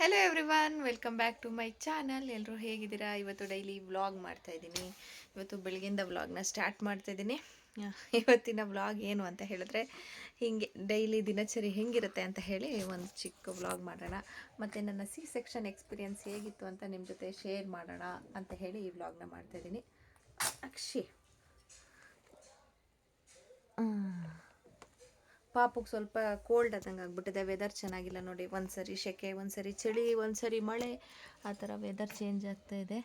Hello everyone, welcome back to my channel. ಎಲ್ಲರೂ ಹೇಗಿದ್ದೀರಾ? ಇವತ್ತು ಡೈಲಿ ವ್ಲಾಗ್ ಮಾಡ್ತಾಯಿದ್ದೀನಿ. ಇವತ್ತು ಬೆಳಗಿಂದ ವ್ಲಾಗ್ನ ಸ್ಟಾರ್ಟ್ ಮಾಡ್ತಾಯಿದ್ದೀನಿ. ಇವತ್ತಿನ ವ್ಲಾಗ್ ಏನು ಅಂತ ಹೇಳಿದ್ರೆ, ಹೀಗೆ ಡೈಲಿ ದಿನಚರಿ ಹೆಂಗಿರುತ್ತೆ ಅಂತ ಹೇಳಿ ಒಂದು ಚಿಕ್ಕ ವ್ಲಾಗ್ ಮಾಡೋಣ. ಮತ್ತು ನನ್ನ ಸೆಕ್ಷನ್ ಎಕ್ಸ್ಪೀರಿಯನ್ಸ್ ಹೇಗಿತ್ತು ಅಂತ ನಿಮ್ಮ ಜೊತೆ ಶೇರ್ ಮಾಡೋಣ ಅಂತ ಹೇಳಿ ಈ ವ್ಲಾಗ್ನ ಮಾಡ್ತಾಯಿದ್ದೀನಿ. ಅಕ್ಷಿ ಪಾಪುಗೆ ಸ್ವಲ್ಪ ಕೋಲ್ಡ್ ಆದಂಗೆ ಆಗ್ಬಿಟ್ಟಿದೆ. ವೆದರ್ ಚೆನ್ನಾಗಿಲ್ಲ ನೋಡಿ. ಒಂದು ಸರಿ ಸೆಕೆ, ಒಂದು ಸರಿ ಚಳಿ, ಒಂದು ಸರಿ ಮಳೆ, ಆ ಥರ ವೆದರ್ ಚೇಂಜ್ ಆಗ್ತಾ ಇದೆ.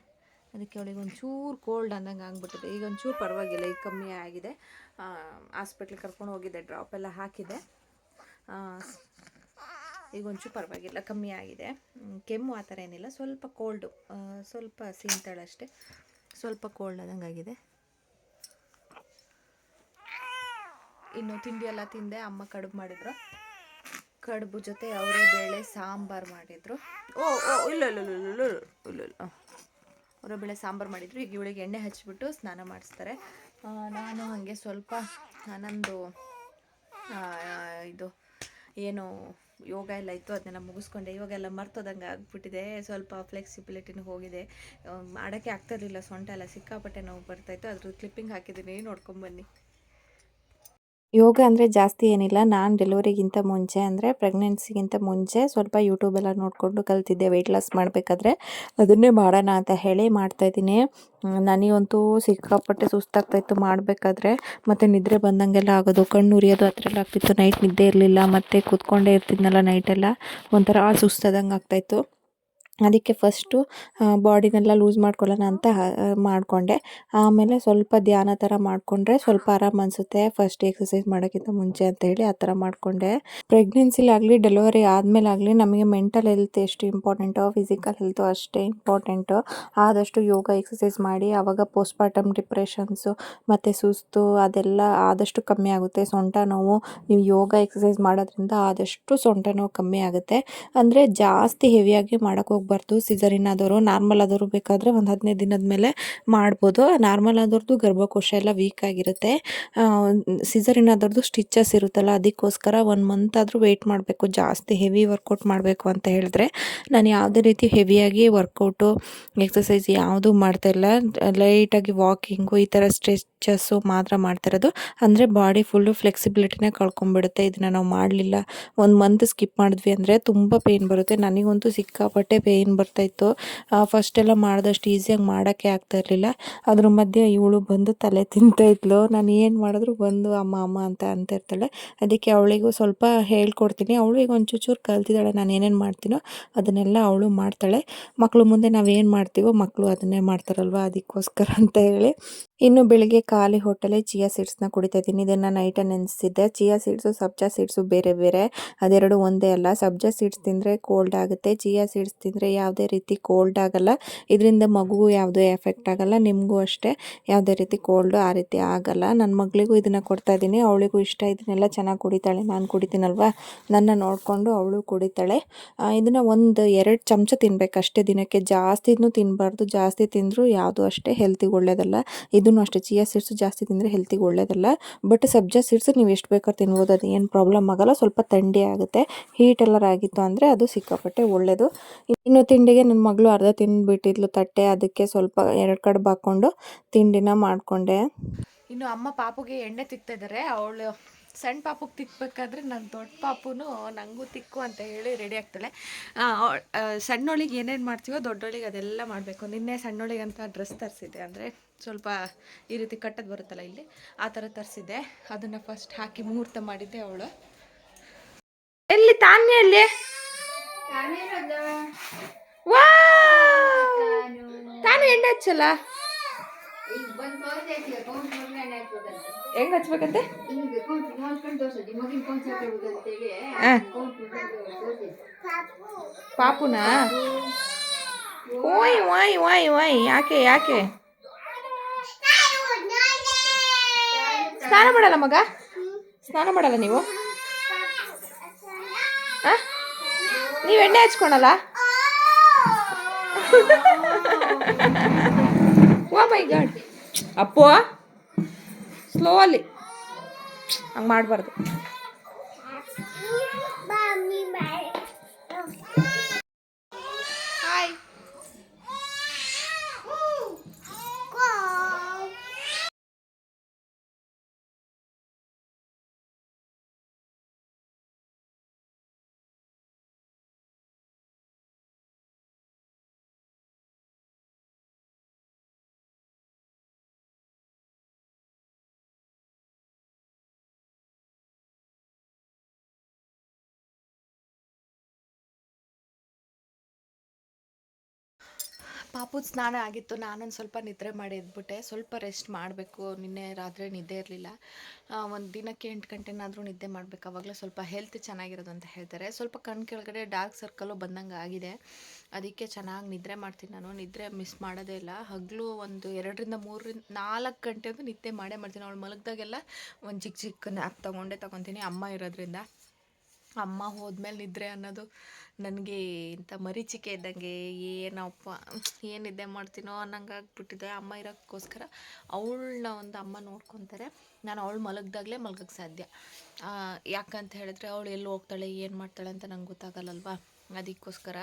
ಅದಕ್ಕೆ ಅವಳಿಗೆ ಒಂಚೂರು ಕೋಲ್ಡ್ ಅಂದಂಗೆ ಆಗ್ಬಿಟ್ಟಿದೆ. ಈಗ ಒಂಚೂರು ಪರವಾಗಿಲ್ಲ, ಈಗ ಕಮ್ಮಿ ಆಗಿದೆ. ಹಾಸ್ಪಿಟ್ಲಿಗೆ ಕರ್ಕೊಂಡು ಹೋಗಿದ್ದೆ, ಡ್ರಾಪ್ ಎಲ್ಲ ಹಾಕಿದೆ. ಈಗ ಒಂಚೂರು ಪರವಾಗಿಲ್ಲ, ಕಮ್ಮಿ ಆಗಿದೆ. ಕೆಮ್ಮು ಆ ಥರ ಏನಿಲ್ಲ, ಸ್ವಲ್ಪ ಕೋಲ್ಡು, ಸ್ವಲ್ಪ ಸೀನ್ತಾಳಷ್ಟೇ, ಸ್ವಲ್ಪ ಕೋಲ್ಡ್ ಆದಂಗೆ ಆಗಿದೆ. ಇನ್ನು ತಿಂಡಿ ಎಲ್ಲ ತಿಂದೆ. ಅಮ್ಮ ಕಡುಬು ಮಾಡಿದ್ರು. ಕಡುಬು ಜೊತೆ ಅವರೇ ಬೇಳೆ ಸಾಂಬಾರು ಮಾಡಿದರು. ಇಲ್ಲ ಅವರೇ ಬೇಳೆ ಸಾಂಬಾರು ಮಾಡಿದರು. ಈಗ ಇವಳಿಗೆ ಎಣ್ಣೆ ಹಚ್ಚಿಬಿಟ್ಟು ಸ್ನಾನ ಮಾಡಿಸ್ತಾರೆ. ನಾನು ಹಾಗೆ ಸ್ವಲ್ಪ ನಂದು ಇದು ಏನು ಯೋಗ ಎಲ್ಲ ಇತ್ತು, ಅದನ್ನೆಲ್ಲ ಮುಗಿಸ್ಕೊಂಡೆ. ಇವಾಗೆಲ್ಲ ಮರ್ತೋದಂಗೆ ಆಗ್ಬಿಟ್ಟಿದೆ. ಸ್ವಲ್ಪ ಫ್ಲೆಕ್ಸಿಬಿಲಿಟಿನೂ ಹೋಗಿದೆ. ಮಾಡೋಕ್ಕೆ ಆಗ್ತಿರ್ಲಿಲ್ಲ. ಸೊಂಟ ಎಲ್ಲ ಸಿಕ್ಕಾಪಟ್ಟೆ ನೋವು ಬರ್ತಾಯಿತ್ತು. ಅದ್ರ ಕ್ಲಿಪ್ಪಿಂಗ್ ಹಾಕಿದ್ದೀನಿ, ನೋಡ್ಕೊಂಬನ್ನಿ. ಯೋಗ ಅಂದರೆ ಜಾಸ್ತಿ ಏನಿಲ್ಲ. ನಾನು ಡೆಲಿವರಿಗಿಂತ ಮುಂಚೆ ಅಂದರೆ ಪ್ರೆಗ್ನೆನ್ಸಿಗಿಂತ ಮುಂಚೆ ಸ್ವಲ್ಪ ಯೂಟ್ಯೂಬೆಲ್ಲ ನೋಡಿಕೊಂಡು ಕಲ್ತಿದ್ದೆ. ವೆಯ್ಟ್ ಲಾಸ್ ಮಾಡಬೇಕಾದ್ರೆ ಅದನ್ನೇ ಮಾಡೋಣ ಅಂತ ಹೇಳಿ ಮಾಡ್ತಾಯಿದ್ದೀನಿ. ನನಗಂತೂ ಸಿಕ್ಕಾಪಟ್ಟೆ ಸುಸ್ತಾಗ್ತಾಯಿತ್ತು ಮಾಡಬೇಕಾದ್ರೆ. ಮತ್ತು ನಿದ್ರೆ ಬಂದಂಗೆಲ್ಲ ಆಗೋದು, ಕಣ್ಣು ಉರಿಯೋದು ಆ ಥರ ಎಲ್ಲ ಆಗ್ತಿತ್ತು. ನೈಟ್ ನಿದ್ದೆ ಇರಲಿಲ್ಲ, ಮತ್ತು ಕೂತ್ಕೊಂಡೇ ಇರ್ತಿದ್ನಲ್ಲ ನೈಟೆಲ್ಲ, ಒಂಥರ ಸುಸ್ತಾದಂಗೆ ಆಗ್ತಾಯಿತ್ತು. ಅದಕ್ಕೆ ಫಸ್ಟು ಬಾಡಿನೆಲ್ಲ ಲೂಸ್ ಮಾಡ್ಕೊಳ್ಳೋಣ ಅಂತ ಮಾಡಿಕೊಂಡೆ. ಆಮೇಲೆ ಸ್ವಲ್ಪ ಧ್ಯಾನ ಥರ ಮಾಡಿಕೊಂಡ್ರೆ ಸ್ವಲ್ಪ ಆರಾಮ ಅನಿಸುತ್ತೆ ಫಸ್ಟ್ ಎಕ್ಸಸೈಸ್ ಮಾಡೋಕ್ಕಿಂತ ಮುಂಚೆ ಅಂತ ಹೇಳಿ ಆ ಥರ ಮಾಡಿಕೊಂಡೆ. ಪ್ರೆಗ್ನೆನ್ಸಿಲಾಗಲಿ ಡೆಲಿವರಿ ಆದಮೇಲಾಗಲಿ ನಮಗೆ ಮೆಂಟಲ್ ಹೆಲ್ತ್ ಎಷ್ಟು ಇಂಪಾರ್ಟೆಂಟೋ ಫಿಸಿಕಲ್ ಹೆಲ್ತು ಅಷ್ಟೇ ಇಂಪಾರ್ಟೆಂಟು. ಆದಷ್ಟು ಯೋಗ ಎಕ್ಸಸೈಸ್ ಮಾಡಿ. ಆವಾಗ ಪೋಸ್ಟ್ಪಾರ್ಟಮ್ ಡಿಪ್ರೆಷನ್ಸು ಮತ್ತು ಸುಸ್ತು ಅದೆಲ್ಲ ಆದಷ್ಟು ಕಮ್ಮಿ ಆಗುತ್ತೆ. ಸೊಂಟ ನೋವು ನೀವು ಯೋಗ ಎಕ್ಸಸೈಸ್ ಮಾಡೋದ್ರಿಂದ ಆದಷ್ಟು ಸೊಂಟ ನೋವು ಕಮ್ಮಿ ಆಗುತ್ತೆ. ಅಂದರೆ ಜಾಸ್ತಿ ಹೆವಿಯಾಗಿ ಮಾಡೋಕ್ಕೆ ಹೋಗ್ಬಾರ್ದು. ಸಿಸರಿನ್ ಆದವರು, ನಾರ್ಮಲ್ ಆದವರು ಬೇಕಾದರೆ ಒಂದು 15 ದಿನದ ಮೇಲೆ ಮಾಡ್ಬೋದು. ನಾರ್ಮಲ್ ಆದವ್ರದ್ದು ಗರ್ಭಕೋಶ ಎಲ್ಲ ವೀಕ್ ಆಗಿರುತ್ತೆ. ಸಿಸರಿನ್ ಆದವ್ರದ್ದು ಸ್ಟಿಚಸ್ ಇರುತ್ತಲ್ಲ, ಅದಕ್ಕೋಸ್ಕರ 1 ಮಂತ್ ಆದರೂ ವೆಯ್ಟ್ ಮಾಡಬೇಕು. ಜಾಸ್ತಿ ಹೆವಿ ವರ್ಕೌಟ್ ಮಾಡಬೇಕು ಅಂತ ಹೇಳಿದ್ರೆ ನಾನು ಯಾವುದೇ ರೀತಿ ಹೆವಿಯಾಗಿ ವರ್ಕೌಟು ಎಕ್ಸಸೈಸ್ ಯಾವುದೂ ಮಾಡ್ತಾಯಿಲ್ಲ. ಲೈಟಾಗಿ ವಾಕಿಂಗು ಈ ಥರ ಸ್ಟ್ರೆಚಸ್ಸು ಮಾತ್ರ ಮಾಡ್ತಿರೋದು. ಅಂದರೆ ಬಾಡಿ ಫುಲ್ಲು ಫ್ಲೆಕ್ಸಿಬಿಲಿಟಿನೇ ಕಳ್ಕೊಂಡ್ಬಿಡುತ್ತೆ. ಇದನ್ನು ನಾವು ಮಾಡಲಿಲ್ಲ, 1 ಮಂತ್ ಸ್ಕಿಪ್ ಮಾಡಿದ್ವಿ ಅಂದರೆ ತುಂಬ ಪೇಯ್ನ್ ಬರುತ್ತೆ. ನನಗಂತೂ ಸಿಕ್ಕಾಪಟ್ಟೆ ಪೇಯ್ನ್ ಬರ್ತಾಯಿತ್ತು. ಫಸ್ಟೆಲ್ಲ ಮಾಡಿದಷ್ಟು ಈಸಿಯಾಗಿ ಮಾಡೋಕ್ಕೆ ಆಗ್ತಾಯಿರಲಿಲ್ಲ. ಅದ್ರ ಮಧ್ಯೆ ಇವಳು ಬಂದು ತಲೆ ತಿಂತಾಯಿದ್ಲು. ನಾನು ಏನು ಮಾಡಿದ್ರು ಬಂದು ಅಮ್ಮ ಅಮ್ಮ ಅಂತ ಅಂತಿರ್ತಾಳೆ. ಅದಕ್ಕೆ ಅವಳಿಗೂ ಸ್ವಲ್ಪ ಹೇಳ್ಕೊಡ್ತೀನಿ. ಅವಳು ಈಗ ಒಂಚೂರು ಕಲ್ತಿದ್ದಾಳೆ. ನಾನು ಏನೇನು ಮಾಡ್ತೀನೋ ಅದನ್ನೆಲ್ಲ ಅವಳು ಮಾಡ್ತಾಳೆ. ಮಕ್ಕಳು ಮುಂದೆ ನಾವೇನು ಮಾಡ್ತೀವೋ ಮಕ್ಕಳು ಅದನ್ನೇ ಮಾಡ್ತಾರಲ್ವ, ಅದಕ್ಕೋಸ್ಕರ ಅಂತ ಹೇಳಿ. ಇನ್ನು ಬೆಳಿಗ್ಗೆ ಖಾಲಿ ಹೊಟ್ಟೆಲೆ ಚಿಯಾ ಸೀಡ್ಸ್ನ ಕುಡಿತಾ ಇದ್ದೀನಿ. ಇದನ್ನು ನೈಟೇ ನೆನೆಸಿದ್ದೆ. ಚಿಯಾ ಸೀಡ್ಸು ಸಬ್ಜಾ ಸೀಡ್ಸು ಬೇರೆ ಬೇರೆ, ಅದೆರಡು ಒಂದೇ ಅಲ್ಲ. ಸಬ್ಜಾ ಸೀಡ್ಸ್ ತಿಂದರೆ ಕೋಲ್ಡ್ ಆಗುತ್ತೆ, ಚಿಯಾ ಸೀಡ್ಸ್ ತಿಂದರೆ ಯಾವುದೇ ರೀತಿ ಕೋಲ್ಡ್ ಆಗಲ್ಲ. ಇದರಿಂದ ಮಗುಗೂ ಯಾವುದೇ ಎಫೆಕ್ಟ್ ಆಗಲ್ಲ, ನಿಮಗೂ ಅಷ್ಟೇ ಯಾವುದೇ ರೀತಿ ಕೋಲ್ಡು ಆ ರೀತಿ ಆಗಲ್ಲ. ನನ್ನ ಮಗಳಿಗೂ ಇದನ್ನು ಕೊಡ್ತಾ ಇದ್ದೀನಿ. ಅವಳಿಗೂ ಇಷ್ಟ, ಇದನ್ನೆಲ್ಲ ಚೆನ್ನಾಗಿ ಕುಡಿತಾಳೆ. ನಾನು ಕುಡಿತೀನಲ್ವ, ನನ್ನ ನೋಡಿಕೊಂಡು ಅವಳು ಕುಡಿತಾಳೆ. ಇದನ್ನು 1-2 ಚಮಚ ತಿನ್ನಬೇಕಷ್ಟೇ ದಿನಕ್ಕೆ. ಜಾಸ್ತಿನೂ ತಿನ್ನಬಾರ್ದು. ಜಾಸ್ತಿ ತಿಂದರೂ ಯಾವುದೂ ಅಷ್ಟೇ ಹೆಲ್ತಿಗೆ ಒಳ್ಳೆಯದಲ್ಲ. ಇದನ್ನು ಅಷ್ಟೇ, ಚಿಯಾ ಸೀಡ್ಸು ಜಾಸ್ತಿ ತಿಂದರೆ ಹೆಲ್ತಿಗೆ ಒಳ್ಳೆಯದಲ್ಲ. ಬಟ್ ಸಬ್ಜಾ ಸೀಡ್ಸು ನೀವು ಎಷ್ಟು ಬೇಕಾದ್ರೂ ತಿನ್ಬೋದು, ಅದು ಏನು ಪ್ರಾಬ್ಲಮ್ ಆಗಲ್ಲ. ಸ್ವಲ್ಪ ಥಂಡಿ ಆಗುತ್ತೆ, ಹೀಟ್ ಎಲ್ಲರ ಆಗಿತ್ತು ಅಂದರೆ ಅದು ಸಿಕ್ಕಾಪಟ್ಟೆ ಒಳ್ಳೆಯದು. ಇನ್ನು ತಿಂಡಿಗೆ ನನ್ನ ಮಗಳು ಅರ್ಧ ತಿಂದುಬಿಟ್ಟಿದ್ಲು ತಟ್ಟೆ, ಅದಕ್ಕೆ ಸ್ವಲ್ಪ 2 ಕಡುಬು ಹಾಕ್ಕೊಂಡು ತಿಂಡಿನ ಮಾಡಿಕೊಂಡೆ. ಇನ್ನು ಅಮ್ಮ ಪಾಪುಗೆ ಎಣ್ಣೆ ತಿಕ್ತಾ ಇದ್ದಾರೆ. ಅವಳು ಸಣ್ಣ ಪಾಪುಗೆ ತಿಕ್ಕಬೇಕಾದ್ರೆ ನನ್ನ ದೊಡ್ಡ ಪಾಪುನು ನನಗೂ ತಿಕ್ಕು ಅಂತ ಹೇಳಿ ರೆಡಿ ಆಗ್ತಾಳೆ. ಸಣ್ಣೊಳಿಗೆ ಏನೇನು ಮಾಡ್ತೀವೋ ದೊಡ್ಡೊಳಿಗೆ ಅದೆಲ್ಲ ಮಾಡಬೇಕು. ನಿನ್ನೆ ಸಣ್ಣೊಳಿಗೆ ಅಂತ ಡ್ರೆಸ್ ತರಿಸಿದ್ದೆ, ಅಂದರೆ ಸ್ವಲ್ಪ ಈ ರೀತಿ ಕಟ್ಟೋದು ಬರುತ್ತಲ್ಲ ಇಲ್ಲಿ, ಆ ಥರ ತರಿಸಿದ್ದೆ. ಅದನ್ನು ಫಸ್ಟ್ ಹಾಕಿ ಮುಹೂರ್ತ ಮಾಡಿದ್ದೆ. ಅವಳು ಎಲ್ಲಿ ತಾನೇ ವಾ ತಾನು ಎಣ್ಣೆ ಹಚ್ಚಲ್ಲ, ಹೆಂಗ್ ಹಚ್ಬೇಕಂತೆ? ಪಾಪುನಾ? ಓಯ್ ವಾಯ್ ವಾಯ್ ವಾಯ್, ಯಾಕೆ ಯಾಕೆ ಸ್ನಾನ ಮಾಡಲ್ಲ ಮಗ? ಸ್ನಾನ ಮಾಡಲ್ಲ ನೀವು? ನೀವು ಎಣ್ಣೆ ಹಚ್ಕೊಳಲ್ಲ? ಓ ಮೈ ಗಾಡ್. ಅಪ್ಪು ಸ್ಲೋಲಿ ಹಂಗೆ ಮಾಡಬಾರ್ದು. ಪಾಪುದ ಸ್ನಾನ ಆಗಿತ್ತು. ನಾನೊಂದು ಸ್ವಲ್ಪ ನಿದ್ರೆ ಮಾಡಿ ಎದ್ಬಿಟ್ಟೆ. ಸ್ವಲ್ಪ ರೆಸ್ಟ್ ಮಾಡಬೇಕು. ನಿನ್ನೆ ರಾತ್ರಿ ನಿದ್ದೆ ಇರಲಿಲ್ಲ. ಒಂದು ದಿನಕ್ಕೆ 8 ಗಂಟೆನಾದರೂ ನಿದ್ದೆ ಮಾಡಬೇಕು. ಆವಾಗಲೇ ಸ್ವಲ್ಪ ಹೆಲ್ತ್ ಚೆನ್ನಾಗಿರೋದು ಅಂತ ಹೇಳ್ತಾರೆ. ಸ್ವಲ್ಪ ಕಣ್ಣು ಕೆಳಗಡೆ ಡಾರ್ಕ್ ಸರ್ಕಲ್ಲು ಬಂದಂಗೆ ಆಗಿದೆ. ಅದಕ್ಕೆ ಚೆನ್ನಾಗಿ ನಿದ್ರೆ ಮಾಡ್ತೀನಿ ನಾನು. ನಿದ್ರೆ ಮಿಸ್ ಮಾಡೋದೇ ಇಲ್ಲ. ಹಗಲು ಒಂದು 2ರಿಂದ 3ರಿಂದ 4 ಗಂಟೆಗೂ ನಿದ್ದೆ ಮಾಡೇ ಮಾಡ್ತೀನಿ. ಅವಳು ಮಲಗ್ದಾಗೆಲ್ಲ ಒಂದು ಚಿಕ್ಕ ನ್ಯಾಪ್ ತೊಗೊತೀನಿ. ಅಮ್ಮ ಇರೋದ್ರಿಂದ. ಅಮ್ಮ ಹೋದ್ಮೇಲೆ ನಿದ್ರೆ ಅನ್ನೋದು ನನಗೆ ಇಂಥ ಮರೀಚಿಕೆ ಇದ್ದಂಗೆ, ಏನಪ್ಪ ಏನು ನಿದ್ದೆ ಮಾಡ್ತೀನೋ ಅನ್ನಂಗೆ ಆಗ್ಬಿಟ್ಟಿದೆ. ಅಮ್ಮ ಇರೋಕ್ಕೋಸ್ಕರ ಅವಳನ್ನ ಒಂದು ಅಮ್ಮ ನೋಡ್ಕೊತಾರೆ. ನಾನು ಅವಳು ಮಲಗ್ದಾಗಲೇ ಮಲ್ಗೋಕ್ಕೆ ಸಾಧ್ಯ. ಯಾಕಂತ ಹೇಳಿದ್ರೆ ಅವಳು ಎಲ್ಲಿ ಹೋಗ್ತಾಳೆ ಏನು ಮಾಡ್ತಾಳೆ ಅಂತ ನಂಗೆ ಗೊತ್ತಾಗಲ್ಲಲ್ವ. ಅದಕ್ಕೋಸ್ಕರ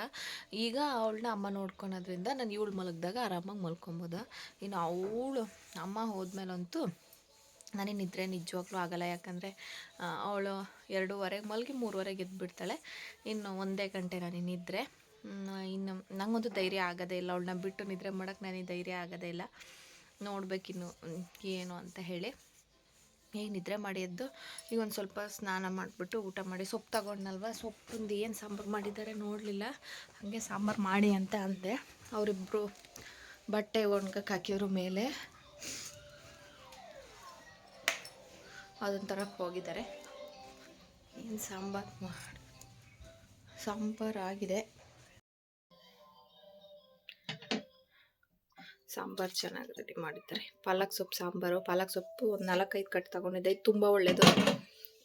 ಈಗ ಅವಳನ್ನ ಅಮ್ಮ ನೋಡ್ಕೊಳೋದ್ರಿಂದ ನಾನು ಇವಳು ಮಲಗ್ದಾಗ ಆರಾಮಾಗಿ ಮಲ್ಕೊಬೋದು. ಇನ್ನು ಅವಳು ಅಮ್ಮ ಹೋದ್ಮೇಲಂತೂ ನನಗೆ ನಿದ್ರೆ ನಿಜವಾಗ್ಲೂ ಆಗೋಲ್ಲ. ಯಾಕಂದರೆ ಅವಳು 2:15 ಮಲಗಿ 3:15 ಎದ್ದುಬಿಡ್ತಾಳೆ. ಇನ್ನು 1 ಗಂಟೆ ನನಗೆ ನಿದ್ರೆ. ಇನ್ನು ನನಗಂತೂ ಧೈರ್ಯ ಆಗೋದೇ ಇಲ್ಲ. ಅವಳನ್ನ ಬಿಟ್ಟು ನಿದ್ರೆ ಮಾಡೋಕ್ಕೆ ನನಗೆ ಧೈರ್ಯ ಆಗೋದೇ ಇಲ್ಲ. ನೋಡಬೇಕಿನ್ನು ಏನು ಅಂತ ಹೇಳಿ. ಈಗ ನಿದ್ರೆ ಮಾಡಿ ಎದ್ದು ಈಗ ಒಂದು ಸ್ವಲ್ಪ ಸ್ನಾನ ಮಾಡಿಬಿಟ್ಟು ಊಟ ಮಾಡಿ ಸೊಪ್ಪು ತಗೊಂಡ್ನಲ್ವ, ಸೊಪ್ಪಿಂದು ಏನು ಸಾಂಬಾರು ಮಾಡಿದ್ದಾರೆ ನೋಡಲಿಲ್ಲ. ಹಾಗೆ ಸಾಂಬಾರು ಮಾಡಿ ಅಂತ ಅಂದೆ. ಅವರಿಬ್ಬರು ಬಟ್ಟೆ ಒಣಗಕ್ಕೆ ಹಾಕಿದ್ರು ಮೇಲೆ, ಅದೊಂಥರ ಹೋಗಿದ್ದಾರೆ. ಏನು ಸಾಂಬಾರು ಆಗಿದೆ. ಸಾಂಬಾರು ಚೆನ್ನಾಗಿ ರೆಡಿ ಮಾಡಿದ್ದಾರೆ. ಪಾಲಕ್ ಸೊಪ್ಪು ಸಾಂಬಾರು. ಪಾಲಕ್ ಸೊಪ್ಪು ಒಂದು 4-5 ಕಟ್ ತೊಗೊಂಡಿದ್ದೆ. ಇದು ತುಂಬ ಒಳ್ಳೆಯದು.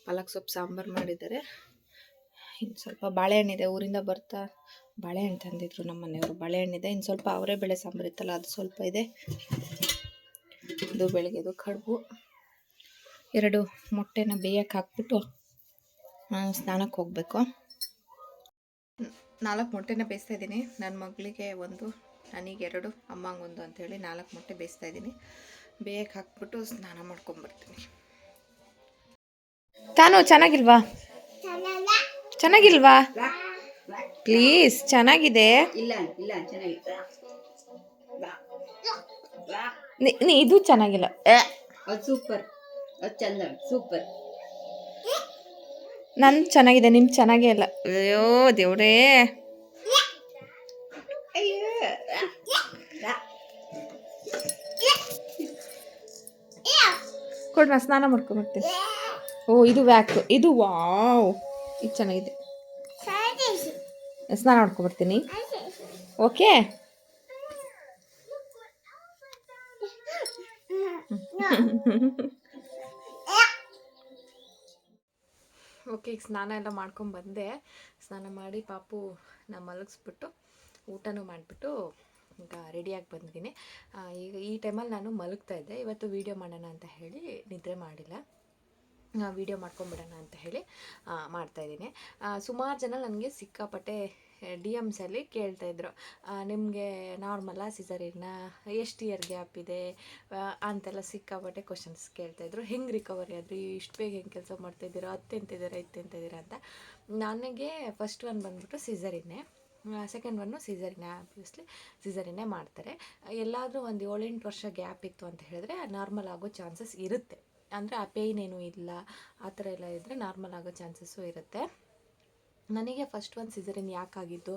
ಪಾಲಕ್ ಸೊಪ್ಪು ಸಾಂಬಾರು ಮಾಡಿದ್ದಾರೆ. ಇನ್ನು ಸ್ವಲ್ಪ ಬಾಳೆಹಣ್ಣಿದೆ. ಊರಿಂದ ಬರ್ತಾ ಬಾಳೆಹಣ್ಣು ತಂದಿದ್ರು ನಮ್ಮ ಮನೆಯವರು. ಬಾಳೆಹಣ್ಣಿದೆ. ಇನ್ನು ಸ್ವಲ್ಪ ಅವರೇ ಬೇಳೆ ಸಾಂಬಾರು ಇತ್ತಲ್ಲ ಅದು ಸ್ವಲ್ಪ ಇದೆ. ಇದು ಬೆಳಗ್ಗೆದು ಕಡುಬು. 2 ಮೊಟ್ಟೆನ ಬೇಯಕ್ಕೆ ಹಾಕ್ಬಿಟ್ಟು ನಾನು ಸ್ನಾನಕ್ಕೆ ಹೋಗಬೇಕು. 4 ಮೊಟ್ಟೆನ ಬೇಯಿಸ್ತಾ ಇದ್ದೀನಿ. ನನ್ನ ಮಗಳಿಗೆ 1, ನನಗೆ 2, ಅಮ್ಮಂಗೆ 1 ಅಂಥೇಳಿ 4 ಮೊಟ್ಟೆ ಬೇಯಿಸ್ತಾ ಇದ್ದೀನಿ. ಬೇಯಕ್ಕೆ ಹಾಕ್ಬಿಟ್ಟು ಸ್ನಾನ ಮಾಡ್ಕೊಂಬರ್ತೀನಿ. ತಾನು ಚೆನ್ನಾಗಿಲ್ವಾ? ಚೆನ್ನಾಗಿಲ್ವಾ? ಪ್ಲೀಸ್, ಚೆನ್ನಾಗಿದೆ. ಇದು ಚೆನ್ನಾಗಿಲ್ಲ. ಸೂಪರ್, ಚಂದ, ಸೂಪರ್. ನಂದು ಚೆನ್ನಾಗಿದೆ, ನಿಮ್ದು ಚೆನ್ನಾಗೇ ಇಲ್ಲ. ಅಯ್ಯೋ ದೇವ್ರೇ. ಕೊಡು, ನಾನು ಸ್ನಾನ ಮಾಡ್ಕೊಂಬರ್ತೀನಿ. ಓ, ಇದು ವ್ಯಾಕು. ಇದು ವಾವ್, ಇದು ಚೆನ್ನಾಗಿದೆ. ಸ್ನಾನ ಮಾಡ್ಕೊಂಬರ್ತೀನಿ. ಓಕೆ. ಓಕೆ, ಈಗ ಸ್ನಾನ ಎಲ್ಲ ಮಾಡ್ಕೊಂಬಂದೆ. ಸ್ನಾನ ಮಾಡಿ ಪಾಪು ನಾನು ಮಲಗಿಸ್ಬಿಟ್ಟು ಊಟನೂ ಮಾಡಿಬಿಟ್ಟು ಈಗ ರೆಡಿಯಾಗಿ ಬಂದಿದ್ದೀನಿ. ಈಗ ಈ ಟೈಮಲ್ಲಿ ನಾನು ಮಲಗ್ತಾಯಿದ್ದೆ. ಇವತ್ತು ವೀಡಿಯೋ ಮಾಡೋಣ ಅಂತ ಹೇಳಿ ನಿದ್ರೆ ಮಾಡಿಲ್ಲ. ವೀಡಿಯೋ ಮಾಡ್ಕೊಂಬಿಡೋಣ ಅಂತ ಹೇಳಿ ಮಾಡ್ತಾಯಿದ್ದೀನಿ. ಸುಮಾರು ಜನ ನನಗೆ ಸಿಕ್ಕಾಪಟ್ಟೆ DMಸಲ್ಲಿ ಕೇಳ್ತಾಯಿದ್ರು, ನಿಮಗೆ ನಾರ್ಮಲ್ಲ ಸಿಸರಿನ್ನ, ಎಷ್ಟು ಇಯರ್ ಗ್ಯಾಪ್ ಇದೆ ಅಂತೆಲ್ಲ ಸಿಕ್ಕಾಪಟ್ಟೆ ಕ್ವಶನ್ಸ್ ಕೇಳ್ತಾಯಿದ್ರು. ಹೆಂಗೆ ರಿಕವರಿ ಆದ್ರಿ, ಇಷ್ಟು ಬೇಗ ಹೆಂಗೆ ಕೆಲಸ ಮಾಡ್ತಾಯಿದ್ದೀರಾ, ಇತ್ತಿಂತಿದ್ದೀರಾ ಅಂತ. ನನಗೆ ಫಸ್ಟ್ ಒನ್ ಬಂದ್ಬಿಟ್ಟು ಸಿಸರಿನ್ನೇ, ಸೆಕೆಂಡ್ ಒನ್ನು ಸಿಸರಿನ್ನೇ. ಆಬ್ವಿಯಸ್ಲಿ ಸಿಸರಿನ್ನೇ ಮಾಡ್ತಾರೆ. ಎಲ್ಲಾದರೂ ಒಂದು 7-8 ವರ್ಷ ಗ್ಯಾಪ್ ಇತ್ತು ಅಂತ ಹೇಳಿದ್ರೆ ನಾರ್ಮಲ್ ಆಗೋ ಚಾನ್ಸಸ್ ಇರುತ್ತೆ. ಅಂದರೆ ಆ ಪೇಯ್ನ್ ಏನೂ ಇಲ್ಲ, ಆ ಥರ ಎಲ್ಲ ಇದ್ದರೆ ನಾರ್ಮಲ್ ಆಗೋ ಚಾನ್ಸಸ್ಸು ಇರುತ್ತೆ. ನನಗೆ ಫಸ್ಟ್ ಒಂದು ಸಿಸರಿನ್ ಯಾಕಾಗಿದ್ದು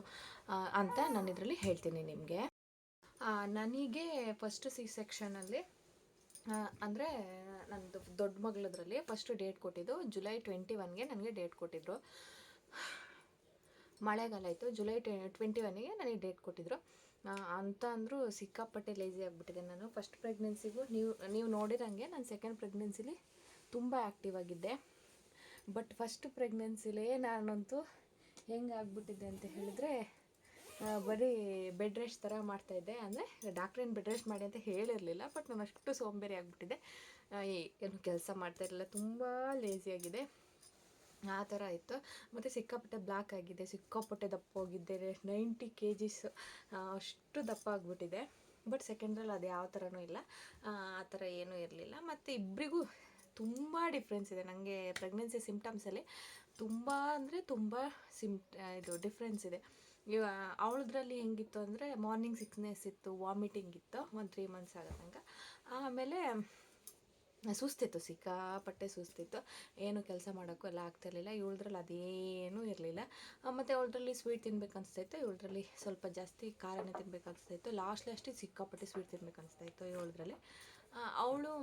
ಅಂತ ನಾನು ಇದರಲ್ಲಿ ಹೇಳ್ತೀನಿ ನಿಮಗೆ. ನನಗೆ ಫಸ್ಟ್ C-ಸೆಕ್ಷನಲ್ಲಿ ಅಂದರೆ ನನ್ನದು ದೊಡ್ಡ ಮಗಳದ್ರಲ್ಲಿ ಫಸ್ಟು ಡೇಟ್ ಕೊಟ್ಟಿದ್ದು July 21ಗೆ ನನಗೆ ಡೇಟ್ ಕೊಟ್ಟಿದ್ದರು. ಮಳೆಗಾಲ ಇತ್ತು. July 21ಗೆ ನನಗೆ ಡೇಟ್ ಕೊಟ್ಟಿದ್ದರು. ಅಂತ ಅಂದರೂ ಸಿಕ್ಕಾಪಟ್ಟೆ ಲೇಸಿ ಆಗಿಬಿಟ್ಟಿದೆ ನಾನು. ಫಸ್ಟ್ ಪ್ರೆಗ್ನೆನ್ಸಿಗೂ ನೀವು ನೋಡಿರಂಗೆ ನಾನು ಸೆಕೆಂಡ್ ಪ್ರೆಗ್ನೆನ್ಸಿಲಿ ತುಂಬ ಆ್ಯಕ್ಟಿವ್ ಆಗಿದ್ದೆ. ಬಟ್ ಫಸ್ಟ್ ಪ್ರೆಗ್ನೆನ್ಸಿಲೇ ನಾನಂತೂ ಹೆಂಗೆ ಆಗ್ಬಿಟ್ಟಿದ್ದೆ ಅಂತ ಹೇಳಿದ್ರೆ, ಬರೀ ಬೆಡ್ ರೆಸ್ಟ್ ಥರ ಮಾಡ್ತಾಯಿದ್ದೆ. ಅಂದರೆ ಡಾಕ್ಟ್ರೇನು ಬೆಡ್ ರೆಸ್ಟ್ ಮಾಡಿ ಅಂತ ಹೇಳಿರಲಿಲ್ಲ, ಬಟ್ ನಾನು ಅಷ್ಟು ಸೋಂಬೇರಿ ಆಗಿಬಿಟ್ಟಿದ್ದೆ. ಏನು ಕೆಲಸ ಮಾಡ್ತಾಯಿರಲಿಲ್ಲ, ತುಂಬ ಲೇಸಿಯಾಗಿದೆ, ಆ ಥರ ಇತ್ತು. ಮತ್ತು ಸಿಕ್ಕಾಪಟ್ಟೆ ಬ್ಲ್ಯಾಕ್ ಆಗಿದೆ, ಸಿಕ್ಕಾಪಟ್ಟೆ ದಪ್ಪ ಹೋಗಿದ್ದೆ. 90 kgs ಅಷ್ಟು ದಪ್ಪ ಆಗಿಬಿಟ್ಟಿದೆ. ಬಟ್ ಸೆಕೆಂಡ್ರಲ್ಲಿ ಅದು ಯಾವ ಥರನೂ ಇಲ್ಲ, ಆ ಥರ ಏನೂ ಇರಲಿಲ್ಲ. ಮತ್ತು ಇಬ್ಬರಿಗೂ ತುಂಬ ಡಿಫ್ರೆನ್ಸ್ ಇದೆ. ನನಗೆ ಪ್ರೆಗ್ನೆನ್ಸಿ ಸಿಮ್ಟಮ್ಸಲ್ಲಿ ತುಂಬ ಅಂದರೆ ತುಂಬ ಇದು ಡಿಫ್ರೆನ್ಸ್ ಇದೆ. ಅವಳದ್ರಲ್ಲಿ ಹೆಂಗಿತ್ತು ಅಂದರೆ ಮಾರ್ನಿಂಗ್ ಸಿಕ್ನೆಸ್ ಇತ್ತು, ವಾಮಿಟಿಂಗ್ ಇತ್ತು ಒಂದು 3 months ಆಗೋ ತನಕ. ಆಮೇಲೆ ಸುಸ್ತಿತ್ತು, ಸಿಕ್ಕಾಪಟ್ಟೆ ಸುಸ್ತಿತ್ತು. ಏನು ಕೆಲಸ ಮಾಡೋಕ್ಕೂ ಎಲ್ಲ ಆಗ್ತಾಯಿರಲಿಲ್ಲ. ಇವಳದ್ರಲ್ಲಿ ಅದೇನೂ ಇರಲಿಲ್ಲ. ಮತ್ತು ಅವಳದ್ರಲ್ಲಿ ಸ್ವೀಟ್ ತಿನ್ಬೇಕು ಅನಿಸ್ತಾಯಿತ್ತು, ಇವಳದ್ರಲ್ಲಿ ಸ್ವಲ್ಪ ಜಾಸ್ತಿ ಖಾರನೇ ತಿನ್ಬೇಕು ಅನಿಸ್ತಾಯಿತ್ತು. ಲಾಸ್ಟಲ್ಲಿ ಸಿಕ್ಕಾಪಟ್ಟೆ ಸ್ವೀಟ್ ತಿನ್ಬೇಕು ಅನಿಸ್ತಾಯಿತ್ತು ಇವಳದ್ರಲ್ಲಿ. ಅವಳು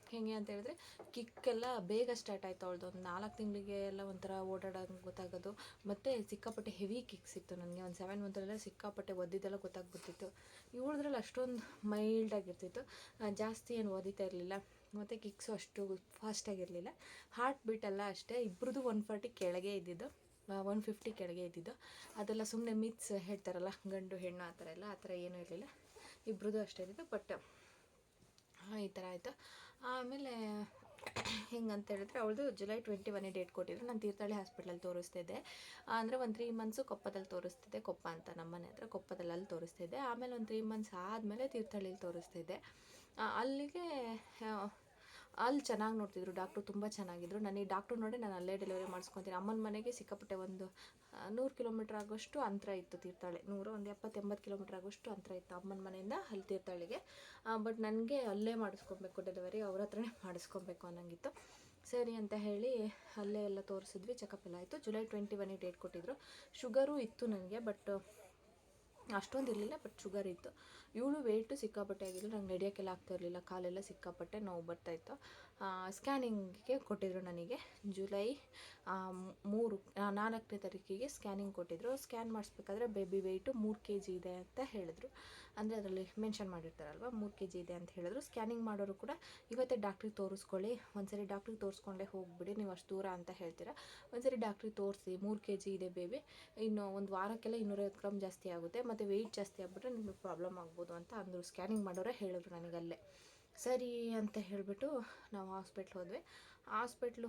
ಹೇಗೆ ಅಂತ ಹೇಳಿದ್ರೆ ಕಿಕ್ಕೆಲ್ಲ ಬೇಗ ಸ್ಟಾರ್ಟ್ ಆಯಿತು ಅವಳದು. ಒಂದು 4 ತಿಂಗಳಿಗೆ ಎಲ್ಲ ಒಂಥರ ಓಡಾಡೋಂಗೆ ಗೊತ್ತಾಗೋದು. ಮತ್ತು ಸಿಕ್ಕಾಪಟ್ಟೆ ಹೆವಿ ಕಿಕ್ಸ್ ಇತ್ತು ನನಗೆ. ಒಂದು 7 ಮಂತಲ್ಲೆಲ್ಲ ಸಿಕ್ಕಾಪಟ್ಟೆ ಒದ್ದಿದ್ದೆಲ್ಲ ಗೊತ್ತಾಗ್ಬಿಡ್ತಿತ್ತು. ಇವಳದ್ರಲ್ಲಿ ಅಷ್ಟೊಂದು ಮೈಲ್ಡಾಗಿರ್ತಿತ್ತು, ಜಾಸ್ತಿ ಏನು ಒದಿತಾ ಇರಲಿಲ್ಲ. ಮತ್ತು ಕಿಕ್ಸು ಅಷ್ಟು ಫಾಸ್ಟಾಗಿರಲಿಲ್ಲ. ಹಾರ್ಟ್ ಬೀಟೆಲ್ಲ ಅಷ್ಟೇ ಇಬ್ಬರದು 140 ಕೆಳಗೆ ಇದ್ದಿದ್ದು, 150 ಕೆಳಗೆ ಇದ್ದಿದ್ದು. ಅದೆಲ್ಲ ಸುಮ್ಮನೆ ಮಿತ್ಸ್ ಹೇಳ್ತಾರಲ್ಲ, ಗಂಡು ಹೆಣ್ಣು ಆ ಥರ ಎಲ್ಲ, ಆ ಥರ ಏನೂ ಇರಲಿಲ್ಲ. ಇಬ್ಬರದು ಅಷ್ಟೇ ಇದ್ದಿದ್ದು. ಬಟ್ ಈ ಥರ ಆಯಿತು. ಆಮೇಲೆ ಹೆಂಗಂತ ಹೇಳಿದ್ರೆ ಅವಳದು ಜುಲೈ 21 ಡೇಟ್ ಕೊಟ್ಟಿದ್ರು. ನಾನು ತೀರ್ಥಹಳ್ಳಿ ಹಾಸ್ಪಿಟ್ಲಲ್ಲಿ ತೋರಿಸ್ತಿದ್ದೆ. ಅಂದರೆ ಒಂದು 3 ಮಂತ್ಸು ಕೊಪ್ಪದಲ್ಲಿ ತೋರಿಸ್ತಿದ್ದೆ. ಕೊಪ್ಪ ಅಂತ ನಮ್ಮನೆ ಹತ್ರ, ಕೊಪ್ಪದಲ್ಲಿ ಅಲ್ಲಿ ತೋರಿಸ್ತಿದ್ದೆ. ಆಮೇಲೆ ಒಂದು 3 ಮಂತ್ಸ್ ಆದಮೇಲೆ ತೀರ್ಥಹಳ್ಳಿಲಿ ತೋರಿಸ್ತಿದ್ದೆ. ಅಲ್ಲಿಗೆ ಅಲ್ಲಿ ಚೆನ್ನಾಗಿ ನೋಡ್ತಿದ್ರು ಡಾಕ್ಟ್ರು, ತುಂಬ ಚೆನ್ನಾಗಿದ್ರು. ನನಗೆ ಡಾಕ್ಟ್ರು ನೋಡಿ ನಾನು ಅಲ್ಲೇ ಡೆಲಿವರಿ ಮಾಡಿಸ್ಕೊತೀನಿ. ಅಮ್ಮನ ಮನೆಗೆ ಸಿಕ್ಕಾಪಟ್ಟೆ ಒಂದು 100 ಕಿಲೋಮೀಟ್ರ್ ಆಗೋಷ್ಟು ಅಂತರ ಇತ್ತು ತೀರ್ಥಹಳ್ಳಿ. 170-80 ಕಿಲೋಮೀಟ್ರ್ ಆಗೋಷ್ಟು ಅಂತರ ಇತ್ತು ಅಮ್ಮನ ಮನೆಯಿಂದ ಅಲ್ಲಿ ತೀರ್ಥಹಳ್ಳಿಗೆ. ಬಟ್ ನನಗೆ ಅಲ್ಲೇ ಮಾಡಿಸ್ಕೊಬೇಕು ಡೆಲಿವರಿ, ಅವ್ರ ಹತ್ರನೇ ಮಾಡಿಸ್ಕೊಬೇಕು ಅನ್ನೋಂಗಿತ್ತು. ಸರಿ ಅಂತ ಹೇಳಿ ಅಲ್ಲೇ ಎಲ್ಲ ತೋರಿಸಿದ್ವಿ, ಚೆಕಪ್ ಎಲ್ಲ ಆಯಿತು. ಜುಲೈ 21 ಡೇಟ್ ಕೊಟ್ಟಿದ್ರು. ಶುಗರು ಇತ್ತು ನನಗೆ, ಬಟ್ ಅಷ್ಟೊಂದು ಇರಲಿಲ್ಲ, ಬಟ್ ಶುಗರ್ ಇತ್ತು. ಇವಳು ವೆಯ್ಟು ಸಿಕ್ಕಾಪಟ್ಟೆ ಆಗಿದ್ದು, ನಂಗೆ ನಡೆಯೋಕ್ಕೆಲ್ಲ ಆಗ್ತಾಯಿರಲಿಲ್ಲ, ಕಾಲೆಲ್ಲ ಸಿಕ್ಕಾಪಟ್ಟೆ ನೋವು ಬರ್ತಾಯಿತ್ತು. ಸ್ಕ್ಯಾನಿಂಗಿಗೆ ಕೊಟ್ಟಿದ್ರು ನನಗೆ ಜುಲೈ 4ನೇ ತಾರೀಕಿಗೆ ಸ್ಕ್ಯಾನಿಂಗ್ ಕೊಟ್ಟಿದ್ರು. ಸ್ಕ್ಯಾನ್ ಮಾಡಿಸ್ಬೇಕಾದ್ರೆ ಬೇಬಿ ವೆಯ್ಟು 3 kg ಇದೆ ಅಂತ ಹೇಳಿದ್ರು. ಅಂದರೆ ಅದರಲ್ಲಿ ಮೆನ್ಷನ್ ಮಾಡಿರ್ತಾರಲ್ವ, 3 kg ಇದೆ ಅಂತ ಹೇಳಿದ್ರು. ಸ್ಕ್ಯಾನಿಂಗ್ ಮಾಡೋರು ಕೂಡ ಇವತ್ತೇ ಡಾಕ್ಟ್ರಿಗೆ ತೋರಿಸ್ಕೊಳ್ಳಿ, ಒಂದ್ಸರಿ ಡಾಕ್ಟ್ರಿಗೆ ತೋರಿಸ್ಕೊಂಡೇ ಹೋಗ್ಬಿಡಿ, ನೀವು ಅಷ್ಟು ದೂರ ಅಂತ ಹೇಳ್ತೀರಾ, ಒಂದ್ಸರಿ ಡಾಕ್ಟ್ರಿಗೆ ತೋರಿಸಿ, 3 kg ಇದೆ ಬೇಬಿ, ಇನ್ನು ಒಂದು ವಾರಕ್ಕೆಲ್ಲ 250 ಗ್ರಾಮ್ ಜಾಸ್ತಿ ಆಗುತ್ತೆ, ಮತ್ತು ವೆಯ್ಟ್ ಜಾಸ್ತಿ ಆಗಿಬಿಟ್ರೆ ನಿಮಗೆ ಪ್ರಾಬ್ಲಮ್ ಆಗ್ಬೋದು ಅಂತ ಅಂದರು. ಸ್ಕ್ಯಾನಿಂಗ್ ಮಾಡೋರೇ ಹೇಳಿದ್ರು ನನಗಲ್ಲೇ. ಸರಿ ಅಂತ ಹೇಳಿಬಿಟ್ಟು ನಾವು ಹಾಸ್ಪಿಟ್ಲ್ ಹೋದ್ವಿ. ಹಾಸ್ಪಿಟ್ಲ್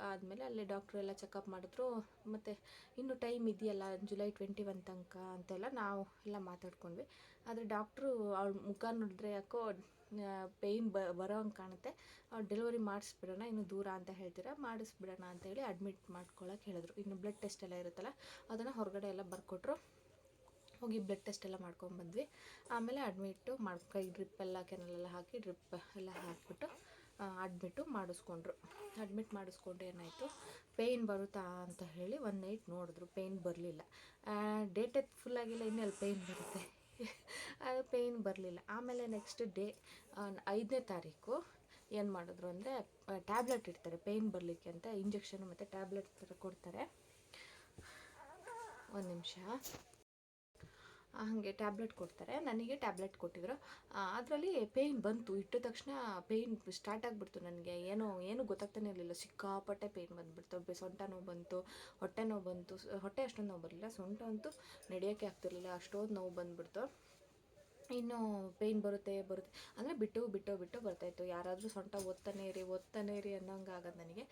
ಆದಮೇಲೆ ಅಲ್ಲಿ ಡಾಕ್ಟ್ರು ಎಲ್ಲ ಚೆಕಪ್ ಮಾಡಿದ್ರು. ಮತ್ತು ಇನ್ನು ಟೈಮ್ ಇದೆಯಲ್ಲ ಜುಲೈ 21 ತನಕ ಅಂತೆಲ್ಲ ನಾವು ಎಲ್ಲ ಮಾತಾಡ್ಕೊಂಡ್ವಿ. ಆದರೆ ಡಾಕ್ಟ್ರು ಅವಳ ಮುಖ ನೋಡಿದ್ರೆ ಯಾಕೋ ಪೇಯ್ನ್ ಬರೋ ಹಂಗೆ ಕಾಣುತ್ತೆ, ಡೆಲಿವರಿ ಮಾಡಿಸ್ಬಿಡೋಣ, ಇನ್ನು ದೂರ ಅಂತ ಹೇಳ್ತೀರಾ, ಮಾಡಿಸ್ಬಿಡೋಣ ಅಂತೇಳಿ ಅಡ್ಮಿಟ್ ಮಾಡ್ಕೊಳ್ಳೋಕೆ ಹೇಳಿದ್ರು. ಇನ್ನು ಬ್ಲಡ್ ಟೆಸ್ಟ್ ಎಲ್ಲ ಇರುತ್ತಲ್ಲ, ಅದನ್ನು ಹೊರಗಡೆ ಎಲ್ಲ ಬರ್ಕೊಟ್ರು. ಹೋಗಿ ಬ್ಲಡ್ ಟೆಸ್ಟ್ ಎಲ್ಲ ಮಾಡ್ಕೊಂಡ್ಬಂದ್ವಿ. ಆಮೇಲೆ ಅಡ್ಮಿಟ್ಟು ಕೈ ಡ್ರಿಪ್ ಎಲ್ಲ ಕೆನಲೆಲ್ಲ ಹಾಕಿ ಡ್ರಿಪ್ ಎಲ್ಲ ಹಾಕಿಬಿಟ್ಟು ಅಡ್ಮಿಟ್ಟು ಮಾಡಿಸ್ಕೊಂಡ್ರು. ಅಡ್ಮಿಟ್ ಮಾಡಿಸ್ಕೊಂಡು ಏನಾಯಿತು, ಪೇಯ್ನ್ ಬರುತ್ತಾ ಅಂತ ಹೇಳಿ ಒಂದು ನೈಟ್ ನೋಡಿದ್ರು, ಪೇಯ್ನ್ ಬರಲಿಲ್ಲ. ಡೇಟೇ ಫುಲ್ಲಾಗಿಲ್ಲ, ಇನ್ನೆಲ್ಲಿ ಪೇಯ್ನ್ ಬರುತ್ತೆ, ಅದು ಪೇಯ್ನ್ ಬರಲಿಲ್ಲ. ಆಮೇಲೆ ನೆಕ್ಸ್ಟ್ ಡೇ 5ನೇ ತಾರೀಕು ಏನು ಮಾಡಿದ್ರು ಅಂದರೆ ಟ್ಯಾಬ್ಲೆಟ್ ಇಡ್ತಾರೆ ಪೇಯ್ನ್ ಬರಲಿಕ್ಕೆ ಅಂತ, ಇಂಜೆಕ್ಷನ್ ಮತ್ತು ಟ್ಯಾಬ್ಲೆಟ್ ಥರ ಕೊಡ್ತಾರೆ. ಒಂದು ನಿಮಿಷ, ಹಾಗೆ ಟ್ಯಾಬ್ಲೆಟ್ ಕೊಡ್ತಾರೆ. ನನಗೆ ಟ್ಯಾಬ್ಲೆಟ್ ಕೊಟ್ಟಿದ್ರು. ಅದರಲ್ಲಿ ಪೇಯ್ನ್ ಬಂತು, ಇಟ್ಟ ತಕ್ಷಣ ಪೇಯ್ನ್ ಸ್ಟಾರ್ಟ್ ಆಗಿಬಿಡ್ತು. ನನಗೆ ಏನು ಗೊತ್ತಾಗ್ತಾನೆ ಇರಲಿಲ್ಲ, ಸಿಕ್ಕಾಪಟ್ಟೆ ಪೇಯ್ನ್ ಬಂದುಬಿಡ್ತು. ಸೊಂಟ ನೋವು ಬಂತು, ಹೊಟ್ಟೆ ನೋವು ಬಂತು. ಹೊಟ್ಟೆ ಅಷ್ಟೊಂದು ನೋವು ಬರಲಿಲ್ಲ, ಸೊಂಟ ಅಂತೂ ನಡೆಯೋಕ್ಕೆ ಆಗ್ತಿರ್ಲಿಲ್ಲ, ಅಷ್ಟೊಂದು ನೋವು ಬಂದುಬಿಡ್ತು. ಇನ್ನು ಪೇಯ್ನ್ ಬರುತ್ತೆ ಅಂದರೆ ಬಿಟ್ಟು ಬರ್ತಾಯಿತ್ತು. ಯಾರಾದರೂ ಸೊಂಟ ಒತ್ತಾನೆ ಇರಿ ಅನ್ನೋಂಗೆ ಆಗೋದು ನನಗೆ.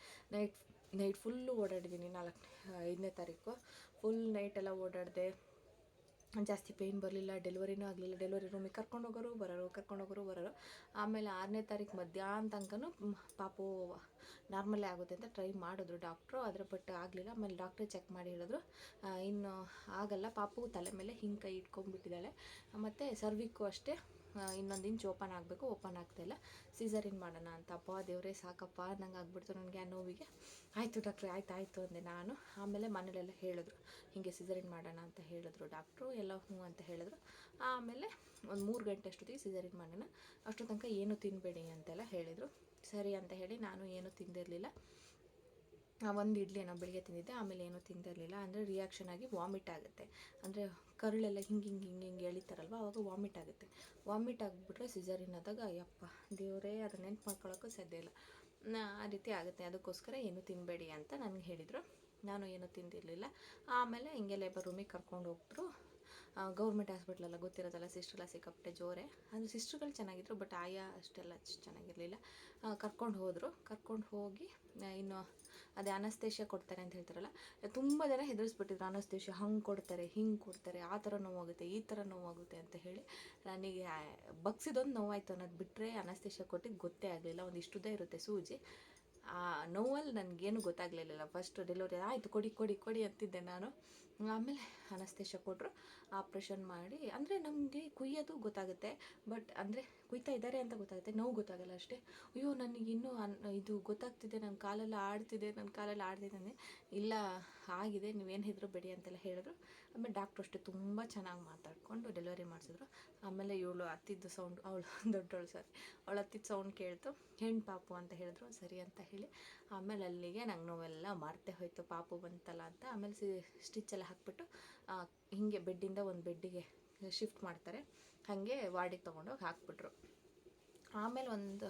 ನೈಟ್ ಫುಲ್ಲು ಓಡಾಡಿದ್ದೀನಿ. 5ನೇ ತಾರೀಕು ಫುಲ್ ನೈಟೆಲ್ಲ ಓಡಾಡಿದೆ, ಜಾಸ್ತಿ ಪೇಯ್ನ್ ಬರಲಿಲ್ಲ. ಡೆಲಿವರಿನೂ ಆಗಲಿಲ್ಲ. ಡೆಲಿವರಿ ರೂಮಿಗೆ ಕರ್ಕೊಂಡೋಗೋರು ಬರೋರು. ಆಮೇಲೆ 6ನೇ ತಾರೀಕು ಮಧ್ಯಾಹ್ನ ತನಕನೂ ಪಾಪು ನಾರ್ಮಲ್ಲೇ ಆಗುತ್ತೆ ಅಂತ ಟ್ರೈ ಮಾಡಿದ್ರು ಡಾಕ್ಟ್ರು, ಆದರೆ ಬಟ್ ಆಗಲಿಲ್ಲ. ಆಮೇಲೆ ಡಾಕ್ಟ್ರೇ ಚೆಕ್ ಮಾಡಿ ಹೇಳಿದ್ರು, ಇನ್ನು ಆಗಲ್ಲ, ಪಾಪು ತಲೆ ಮೇಲೆ ಹಿಂಗೆ ಕೈ ಇಟ್ಕೊಂಡ್ಬಿಟ್ಟಿದ್ದಾಳೆ, ಮತ್ತು ಸರ್ವಿಕ್ಕು ಅಷ್ಟೇ ಇನ್ನೊಂದು ಇಂಚ್ ಓಪನ್ ಆಗಬೇಕು, ಓಪನ್ ಆಗ್ತಾಯಿಲ್ಲ, ಸಿಸರಿನ್ ಮಾಡೋಣ ಅಂತ. ಅಪ್ಪ ದೇವರೇ ಸಾಕಪ್ಪ ನಂಗೆ ಆಗ್ಬಿಡ್ತು ನನಗೆ ಆ ನೋವಿಗೆ. ಆಯಿತು ಡಾಕ್ಟ್ರೆ, ಆಯಿತು ಅಂದೆ ನಾನು. ಆಮೇಲೆ ಮನೇಲೆಲ್ಲ ಹೇಳಿದ್ರು, ಹೀಗೆ ಸಿಸರಿನ್ ಮಾಡೋಣ ಅಂತ ಹೇಳಿದ್ರು ಡಾಕ್ಟ್ರು, ಎಲ್ಲ ಹ್ಞೂ ಅಂತ ಹೇಳಿದ್ರು. ಆಮೇಲೆ ಒಂದು 3 ಗಂಟೆ ಅಷ್ಟೊತ್ತಿಗೆ ಸಿಸರಿನ್ ಮಾಡೋಣ, ಅಷ್ಟೊ ತನಕ ಏನು ತಿನ್ನಬೇಡಿ ಅಂತೆಲ್ಲ ಹೇಳಿದರು. ಸರಿ ಅಂತ ಹೇಳಿ ನಾನು ಏನೂ ತಿಂದಿರಲಿಲ್ಲ. ಒಂದು ಇಡ್ಲಿ ನಾವು ಬೆಳಿಗ್ಗೆ ತಿಂದಿದ್ದೆ, ಆಮೇಲೆ ಏನೂ ತಿಂದಿರಲಿಲ್ಲ. ಅಂದರೆ ರಿಯಾಕ್ಷನ್ ಆಗಿ ವಾಮಿಟ್ ಆಗುತ್ತೆ, ಅಂದರೆ ಕರುಳೆಲ್ಲ ಹಿಂಗೆ ಎಳಿತಾರಲ್ವ, ಆವಾಗ ವಾಮಿಟ್ ಆಗುತ್ತೆ. ವಾಮಿಟ್ ಆಗಿಬಿಟ್ರೆ ಸಿಸರಿನ್ ಆದಾಗ ಯಪ್ಪ ದೇವರೇ, ಅದನ್ನ ನೆನ್ಪು ಮಾಡ್ಕೊಳ್ಳೋಕ್ಕೂ ಸಾಧ್ಯ ಇಲ್ಲ, ಆ ರೀತಿ ಆಗುತ್ತೆ. ಅದಕ್ಕೋಸ್ಕರ ಏನೂ ತಿನ್ನಬೇಡಿ ಅಂತ ನನಗೆ ಹೇಳಿದರು. ನಾನು ಏನೂ ತಿಂದಿರಲಿಲ್ಲ. ಆಮೇಲೆ ಹಿಂಗೆ ಲೇಬರ್ ರೂಮಿಗೆ ಕರ್ಕೊಂಡು ಹೋಗ್ಬಿಟ್ರು. ಗೌರ್ಮೆಂಟ್ ಹಾಸ್ಪಿಟ್ಲೆಲ್ಲ ಗೊತ್ತಿರೋದಲ್ಲ, ಸಿಸ್ಟ್ರೆಲ್ಲ ಸಿಕ್ಕಾಪಟ್ಟೆ ಜೋರೆ. ಅಂದರೆ ಸಿಸ್ಟ್ರುಗಳು ಚೆನ್ನಾಗಿದ್ರು, ಬಟ್ ಆಯಾ ಅಷ್ಟೆಲ್ಲ ಚೆನ್ನಾಗಿರಲಿಲ್ಲ. ಕರ್ಕೊಂಡು ಹೋಗಿ ಇನ್ನು ಅದೇ ಅನಸ್ತೇಷಿಯಾ ಕೊಡ್ತಾರೆ ಅಂತ ಹೇಳ್ತಾರಲ್ಲ, ತುಂಬ ಜನ ಹೆದರಿಸ್ಬಿಟ್ಟಿದ್ರು. ಅನಸ್ತೇಷಿಯಾ ಹಂಗೆ ಕೊಡ್ತಾರೆ, ಹಿಂಗೆ ಕೊಡ್ತಾರೆ, ಆ ಥರ ನೋವಾಗುತ್ತೆ, ಈ ಥರ ನೋವಾಗುತ್ತೆ ಅಂತ ಹೇಳಿ. ನನಗೆ ಬಗ್ಸಿದೊಂದು ನೋವಾಯಿತು ಅನ್ನೋದು ಬಿಟ್ಟರೆ ಅನಸ್ತೇಷಿಯಾ ಕೊಟ್ಟಿದ್ದು ಗೊತ್ತೇ ಆಗಲಿಲ್ಲ. ಒಂದಿಷ್ಟುದೇ ಇರುತ್ತೆ ಸೂಜಿ. ಆ ನೋವಲ್ಲಿ ನನಗೇನು ಗೊತ್ತಾಗಲಿಲ್ಲ. ಫಸ್ಟ್ ಡೆಲಿವರಿ ಆಯಿತು, ಕೊಡಿ ಅಂತಿದ್ದೆ ನಾನು. ಆಮೇಲೆ ಅನಸ್ತೇಶ ಕೊಟ್ಟರು, ಆಪ್ರೇಷನ್ ಮಾಡಿ. ಅಂದರೆ ನಮಗೆ ಕುಯ್ಯೋದು ಗೊತ್ತಾಗುತ್ತೆ, ಬಟ್ ಅಂದರೆ ಕುಯ್ತಾ ಇದ್ದಾರೆ ಅಂತ ಗೊತ್ತಾಗುತ್ತೆ, ನೋವು ಗೊತ್ತಾಗಲ್ಲ ಅಷ್ಟೇ. ಅಯ್ಯೋ ನನಗೆ ಇನ್ನೂ ಇದು ಗೊತ್ತಾಗ್ತಿದೆ, ನನ್ನ ಕಾಲೆಲ್ಲ ಆಡ್ತಿದೆ ಅಂದರೆ ಇಲ್ಲ ಆಗಿದೆ, ನೀವೇನು ಹೆದರಬೇಡಿ ಅಂತೆಲ್ಲ ಹೇಳಿದ್ರು. ಆಮೇಲೆ ಡಾಕ್ಟ್ರು ಅಷ್ಟೇ ತುಂಬ ಚೆನ್ನಾಗಿ ಮಾತಾಡಿಕೊಂಡು ಡೆಲಿವರಿ ಮಾಡಿಸಿದ್ರು. ಆಮೇಲೆ ಇವಳು ಹತ್ತಿದ್ದು ಸೌಂಡ್, ಅವಳು ದೊಡ್ಡವಳು ಅವಳು ಹತ್ತಿದ್ದು ಸೌಂಡ್ ಕೇಳ್ತು, ಹೆಣ್ಣು ಪಾಪು ಅಂತ ಹೇಳಿದ್ರು. ಸರಿ ಅಂತ ಹೇಳಿ ಆಮೇಲೆ ಅಲ್ಲಿಗೆ ನಂಗೆ ನೋವೆಲ್ಲ ಮರ್ತೇ ಹೋಯ್ತು, ಪಾಪು ಬಂತಲ್ಲ ಅಂತ. ಆಮೇಲೆ ಸ್ಟಿಚೆಲ್ಲ ಹಾಕ್ಬಿಟ್ಟು ಹೀಗೆ ಬೆಡ್ಡಿಂದ ಒಂದು ಬೆಡ್ಡಿಗೆ ಶಿಫ್ಟ್ ಮಾಡ್ತಾರೆ, ಹಾಗೆ ವಾರ್ಡಿಗೆ ತೊಗೊಂಡೋಗಿ ಹಾಕ್ಬಿಟ್ರು. ಆಮೇಲೆ ಒಂದು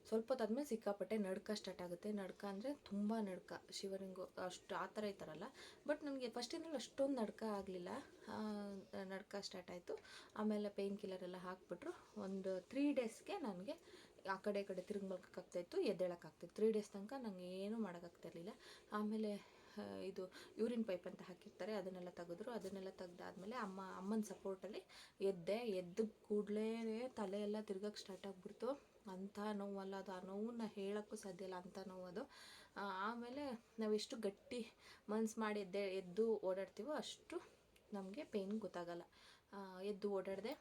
ಸ್ವಲ್ಪ ಹೊತ್ತಾದ್ಮೇಲೆ ಸಿಕ್ಕಾಪಟ್ಟೆ ನಡ್ಕ ಸ್ಟಾರ್ಟ್ ಆಗುತ್ತೆ. ನಡ್ಕ ಅಂದರೆ ತುಂಬ ನಡ್ಕ, ಶಿವರಿಂಗು ಅಷ್ಟು ಆ ಥರ ಇರ್ತಾರಲ್ಲ. ಬಟ್ ನನಗೆ ಫಸ್ಟಿನಲ್ಲಿ ಅಷ್ಟೊಂದು ನಡ್ಕ ಆಗಲಿಲ್ಲ, ನಡ್ಕ ಸ್ಟಾರ್ಟ್ ಆಯಿತು. ಆಮೇಲೆ ಪೇಯ್ನ್ ಕಿಲ್ಲರ್ ಎಲ್ಲ ಹಾಕ್ಬಿಟ್ರು. ಒಂದು 3 ಡೇಸ್ಗೆ ನನಗೆ ಆ ಕಡೆ ಈ ಕಡೆ ತಿರುಗಿ ಮಲ್ಕೋಕ್ಕಾಗ್ತಾಯಿತ್ತು, ಎದ್ದೇಳೋಕ್ಕಾಗ್ತಿತ್ತು. 3 ಡೇಸ್ ತನಕ ನನಗೆ ಏನೂ ಮಾಡೋಕ್ಕಾಗ್ತಿರ್ಲಿಲ್ಲ. ಆಮೇಲೆ ಇದು ಯೂರಿನ್ ಪೈಪ್ ಅಂತ ಹಾಕಿರ್ತಾರೆ, ಅದನ್ನೆಲ್ಲ ತೆಗೆದಾದ್ಮೇಲೆ ಅಮ್ಮನ ಸಪೋರ್ಟಲ್ಲಿ ಎದ್ದು ಕೂಡಲೇ ತಲೆ ಎಲ್ಲ ತಿರ್ಗೋಕ್ಕೆ ಸ್ಟಾರ್ಟ್ ಆಗಿಬಿಡ್ತು. ಅಂಥ ನೋವಲ್ಲ ಅದು, ಆ ನೋವನ್ನ ಹೇಳೋಕ್ಕೂ ಸಾಧ್ಯ ಇಲ್ಲ, ಅಂಥ ನೋವು ಅದು. ಆಮೇಲೆ ನಾವೆಷ್ಟು ಗಟ್ಟಿ ಮನ್ಸು ಮಾಡಿ ಎದ್ದು ಓಡಾಡ್ತೀವೋ ಅಷ್ಟು ನಮಗೆ ಪೇಯ್ನ್ ಗೊತ್ತಾಗಲ್ಲ. ಎದ್ದು ಓಡಾಡಿದೆ.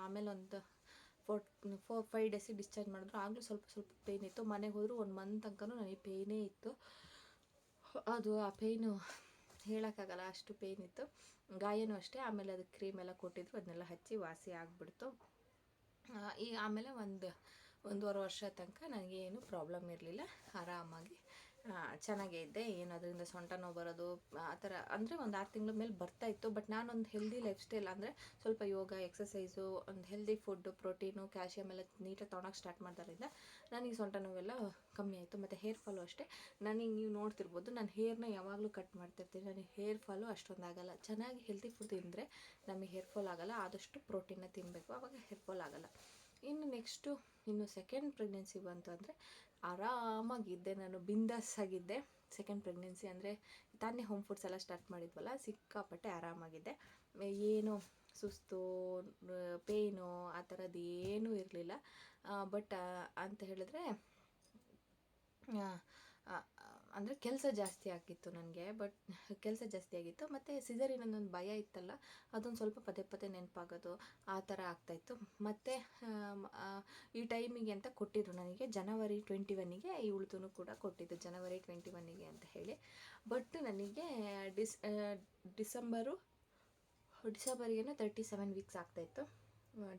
ಆಮೇಲೆ ಒಂದು 4-5 ಡೇಸಿಗೆ ಡಿಸ್ಚಾರ್ಜ್ ಮಾಡಿದ್ರು. ಆಗಲೂ ಸ್ವಲ್ಪ ಪೇಯ್ನ್ ಇತ್ತು. ಮನೆಗೆ ಹೋದರೂ 1 ಮಂತ್ ತನಕನೂ ನನಗೆ ಪೇಯ್ನೇ ಇತ್ತು. ಅದು ಆ ಪೇಯ್ನು ಹೇಳೋಕ್ಕಾಗಲ್ಲ, ಅಷ್ಟು ಪೇಯ್ನ್ ಇತ್ತು. ಗಾಯನೂ ಅಷ್ಟೇ. ಆಮೇಲೆ ಅದಕ್ಕೆ ಕ್ರೀಮ್ ಎಲ್ಲ ಕೊಟ್ಟಿದ್ರು, ಅದನ್ನೆಲ್ಲ ಹಚ್ಚಿ ವಾಸಿ ಆಗಿಬಿಡ್ತು. ಈಗ ಆಮೇಲೆ ಒಂದೂವರೆ ವರ್ಷ ತನಕ ನನಗೇನು ಪ್ರಾಬ್ಲಮ್ ಇರಲಿಲ್ಲ, ಆರಾಮಾಗಿ ಚೆನ್ನಾಗೇ ಇದ್ದೆ. ಏನು ಅದರಿಂದ ಸೊಂಟ ನೋವು ಬರೋದು ಆ ಥರ ಅಂದರೆ ಒಂದು 6 ತಿಂಗಳ ಮೇಲೆ ಬರ್ತಾಯಿತ್ತು. ಬಟ್ ನಾನೊಂದು ಹೆಲ್ದಿ ಲೈಫ್ ಸ್ಟೈಲ್, ಅಂದರೆ ಸ್ವಲ್ಪ ಯೋಗ, ಎಕ್ಸಸೈಸು, ಒಂದು ಹೆಲ್ದಿ ಫುಡ್ಡು, ಪ್ರೋಟೀನು, ಕ್ಯಾಲ್ಶಿಯಮ್ ಎಲ್ಲ ನೀಟಾಗಿ ತೊಗೊಳಕ್ಕೆ ಸ್ಟಾರ್ಟ್ ಮಾಡೋದ್ರಿಂದ ನನಗೆ ಸೊಂಟ ನೋವೆಲ್ಲ ಕಮ್ಮಿ ಆಯಿತು. ಮತ್ತು ಹೇರ್ ಫಾಲು ಅಷ್ಟೇ. ನನಗೆ ನೀವು ನೋಡ್ತಿರ್ಬೋದು, ನಾನು ಹೇರ್ನ ಯಾವಾಗಲೂ ಕಟ್ ಮಾಡ್ತಿರ್ತೀನಿ. ನನಗೆ ಹೇರ್ ಫಾಲು ಅಷ್ಟೊಂದು ಆಗೋಲ್ಲ. ಚೆನ್ನಾಗಿ ಹೆಲ್ದಿ ಫುಡ್ ತಿಂದರೆ ನಮಗೆ ಹೇರ್ ಫಾಲ್ ಆಗೋಲ್ಲ. ಆದಷ್ಟು ಪ್ರೋಟೀನ್ನ ತಿನ್ನಬೇಕು, ಆವಾಗ ಹೇರ್ ಫಾಲ್ ಆಗೋಲ್ಲ. ಇನ್ನು ಸೆಕೆಂಡ್ ಪ್ರೆಗ್ನೆನ್ಸಿ ಬಂತು ಅಂದರೆ ಆರಾಮಾಗಿದ್ದೆ, ನಾನು ಬಿಂದಾಸ್ ಆಗಿದ್ದೆ. ಸೆಕೆಂಡ್ ಪ್ರೆಗ್ನೆನ್ಸಿ ಅಂದರೆ ತಾನೇ ಹೋಮ್ ಫುಡ್ಸ್ ಎಲ್ಲ ಸ್ಟಾರ್ಟ್ ಮಾಡಿದ್ವಲ್ಲ, ಸಿಕ್ಕಾಪಟ್ಟೆ ಆರಾಮಾಗಿದ್ದೆ. ಏನು ಸುಸ್ತು, ಪೇಯ್ನು ಆ ಥರದ್ದು ಏನೂ ಇರಲಿಲ್ಲ. ಬಟ್ ಅಂತ ಹೇಳಿದ್ರೆ ಅಂದರೆ ಕೆಲಸ ಜಾಸ್ತಿ ಆಗಿತ್ತು ನನಗೆ. ಕೆಲಸ ಜಾಸ್ತಿ ಆಗಿತ್ತು, ಮತ್ತು ಸಿಸೇರಿಯನ್ ಅನ್ನೊಂದು ಭಯ ಇತ್ತಲ್ಲ, ಅದೊಂದು ಸ್ವಲ್ಪ ಪದೇ ನೆನಪಾಗೋದು ಆ ಥರ ಆಗ್ತಾಯಿತ್ತು. ಮತ್ತು ಈ ಟೈಮಿಗೆ ಅಂತ ಕೊಟ್ಟಿದ್ರು ನನಗೆ, January 21ಗೆ ಇವಳದೂ ಕೂಡ ಕೊಟ್ಟಿದ್ದು, January 21ಗೆ ಅಂತ ಹೇಳಿ. ಬಟ್ ನನಗೆ ಡಿಸೆಂಬರ್ಗೇನೋ 37 ವೀಕ್ಸ್ ಆಗ್ತಾಯಿತ್ತು.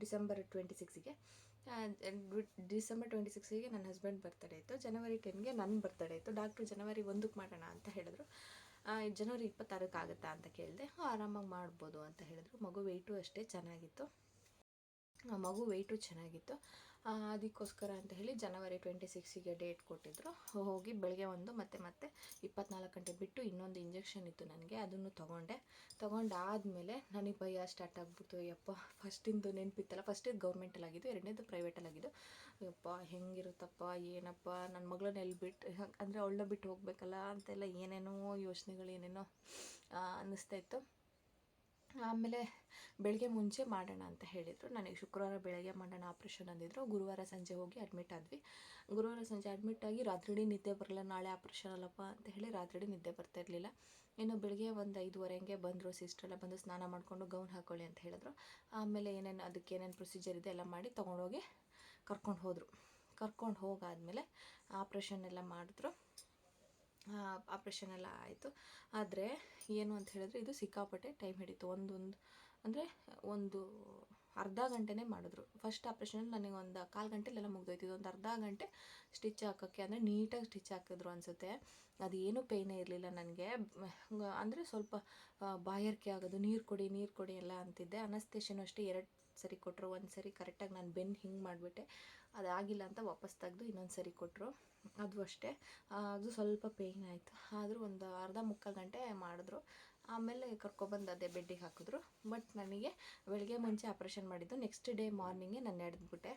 ಡಿಸೆಂಬರ್ 26ಗೆ ಡಿಸೆಂಬರ್ 26ಗೆ ನನ್ನ ಹಸ್ಬೆಂಡ್ ಬರ್ತಡೇ ಇತ್ತು. January 10ಗೆ ನನ್ನ ಬರ್ತಡೇ ಇತ್ತು. ಡಾಕ್ಟ್ರು January 1ಕ್ಕೆ ಮಾಡೋಣ ಅಂತ ಹೇಳಿದ್ರು. January 26ಕ್ಕೆ ಆಗುತ್ತಾ ಅಂತ ಕೇಳಿದೆ. ಆರಾಮಾಗಿ ಮಾಡ್ಬೋದು ಅಂತ ಹೇಳಿದ್ರು. ಮಗು ವೆಯ್ಟು ಅಷ್ಟೇ ಚೆನ್ನಾಗಿತ್ತು. ಅದಕ್ಕೋಸ್ಕರ ಅಂತ ಹೇಳಿ January 26ಗೆ ಡೇಟ್ ಕೊಟ್ಟಿದ್ರು. ಹೋಗಿ ಬೆಳಗ್ಗೆ ಒಂದು ಮತ್ತೆ 24 ಗಂಟೆ ಬಿಟ್ಟು ಇನ್ನೊಂದು ಇಂಜೆಕ್ಷನ್ ಇತ್ತು ನನಗೆ, ಅದನ್ನು ತಗೊಂಡಾದಮೇಲೆ ನನಗೆ ಭಯ ಸ್ಟಾರ್ಟ್ ಆಗ್ಬಿಡ್ತು. ಯಪ್ಪ, ಫಸ್ಟಿಂದು ನೆನಪಿತ್ತಲ್ಲ, ಫಸ್ಟಿದ್ದು ಗೌರ್ಮೆಂಟಲ್ಲಾಗಿದ್ದು, ಎರಡನೇದು ಪ್ರೈವೇಟಲ್ಲಾಗಿದ್ದು. ಯಪ್ಪ ಹೆಂಗಿರುತ್ತಪ್ಪ, ಏನಪ್ಪ ನನ್ನ ಮಗಳನ್ನ ಎಲ್ಲಿ ಬಿಟ್ಟು, ಅಂದರೆ ಅವಳನ್ನ ಬಿಟ್ಟು ಹೋಗಬೇಕಲ್ಲ ಅಂತೆಲ್ಲ ಏನೇನೋ ಯೋಚನೆಗಳು ಅನ್ನಿಸ್ತಾಯಿತ್ತು. ಆಮೇಲೆ ಬೆಳಗ್ಗೆ ಮುಂಚೆ ಮಾಡೋಣ ಅಂತ ಹೇಳಿದರು. ನನಗೆ ಶುಕ್ರವಾರ ಬೆಳಗ್ಗೆ ಮಾಡೋಣ ಆಪ್ರೇಷನ್ ಅಂದಿದ್ರು. ಗುರುವಾರ ಸಂಜೆ ಹೋಗಿ ಅಡ್ಮಿಟ್ ಆದ್ವಿ. ಗುರುವಾರ ಸಂಜೆ ಅಡ್ಮಿಟ್ ಆಗಿ ರಾತ್ರಿಡೀ ನಿದ್ದೆ ಬರಲ್ಲ, ನಾಳೆ ಆಪ್ರೇಷನ್ ಅಲ್ಲಪ್ಪ ಅಂತ ಹೇಳಿ ರಾತ್ರಿಡೀ ನಿದ್ದೆ ಬರ್ತಾ ಇರಲಿಲ್ಲ. ಇನ್ನು ಬೆಳಗ್ಗೆ ಒಂದು 5:30 ಬಂದರು, ಸಿಸ್ಟ್ರೆಲ್ಲ ಬಂದು ಸ್ನಾನ ಮಾಡಿಕೊಂಡು ಗೌನ್ ಹಾಕ್ಕೊಳ್ಳಿ ಅಂತ ಹೇಳಿದ್ರು. ಆಮೇಲೆ ಅದಕ್ಕೆ ಏನೇನು ಪ್ರೊಸೀಜರ್ ಇದೆ ಎಲ್ಲ ಮಾಡಿ ತೊಗೊಂಡೋಗಿ ಕರ್ಕೊಂಡು ಹೋಗಾದ್ಮೇಲೆ ಆಪ್ರೇಷನ್ ಎಲ್ಲ ಮಾಡಿದ್ರು. ಆಪ್ರೇಷನ್ ಎಲ್ಲ ಆಯಿತು. ಆದರೆ ಏನು ಅಂತ ಹೇಳಿದ್ರೆ, ಇದು ಸಿಕ್ಕಾಪಟ್ಟೆ ಟೈಮ್ ಹಿಡಿತು. ಒಂದು ಅರ್ಧ ಗಂಟೆನೇ ಮಾಡಿದ್ರು. ಫಸ್ಟ್ ಆಪ್ರೇಷನಲ್ಲಿ ನನಗೆ ಒಂದು 1/4 ಗಂಟೆಲೆಲ್ಲ ಮುಗ್ದೋಯ್ತಿದ್ದು. ಒಂದು ಅರ್ಧ ಗಂಟೆ ಸ್ಟಿಚ್ ಹಾಕೋಕ್ಕೆ, ಅಂದರೆ ನೀಟಾಗಿ ಸ್ಟಿಚ್ ಹಾಕಿದ್ರು ಅನಿಸುತ್ತೆ. ಅದೇನೂ ಪೇಯ್ನೇ ಇರಲಿಲ್ಲ ನನಗೆ. ಅಂದರೆ ಸ್ವಲ್ಪ ಬಾಯಾರಿಕೆ ಆಗೋದು, ನೀರು ಕೊಡಿ ಎಲ್ಲ ಅಂತಿದ್ದೆ. ಅನಸ್ತೇಷನು ಅಷ್ಟೇ 2 ಸರಿ ಕೊಟ್ಟರು. ಒಂದು ಸರಿ ಕರೆಕ್ಟಾಗಿ ನಾನು ಬೆನ್ನು ಹಿಂಗೆ ಮಾಡಿಬಿಟ್ಟೆ, ಅದಾಗಿಲ್ಲ ಅಂತ ವಾಪಸ್ ತೆಗೆದು ಇನ್ನೊಂದು ಸರಿ ಕೊಟ್ಟರು. ಅದು ಅಷ್ಟೇ, ಅದು ಸ್ವಲ್ಪ ಪೇಯ್ನ್ ಆಯಿತು. ಆದರೂ ಒಂದು ಅರ್ಧ ಮುಕ್ಕಾಲು ಗಂಟೆ ಮಾಡಿದ್ರು. ಆಮೇಲೆ ಕರ್ಕೊಬಂದು ಅದೇ ಬೆಡ್ಡಿಗೆ ಹಾಕಿದ್ರು. ಬಟ್ ನನಗೆ ಬೆಳಗ್ಗೆ ಮುಂಚೆ ಆಪ್ರೇಷನ್ ಮಾಡಿದ್ದು, ನೆಕ್ಸ್ಟ್ ಡೇ ಮಾರ್ನಿಂಗೇ ನಾನು ನಡೆದ್ಬಿಟ್ಟೆ.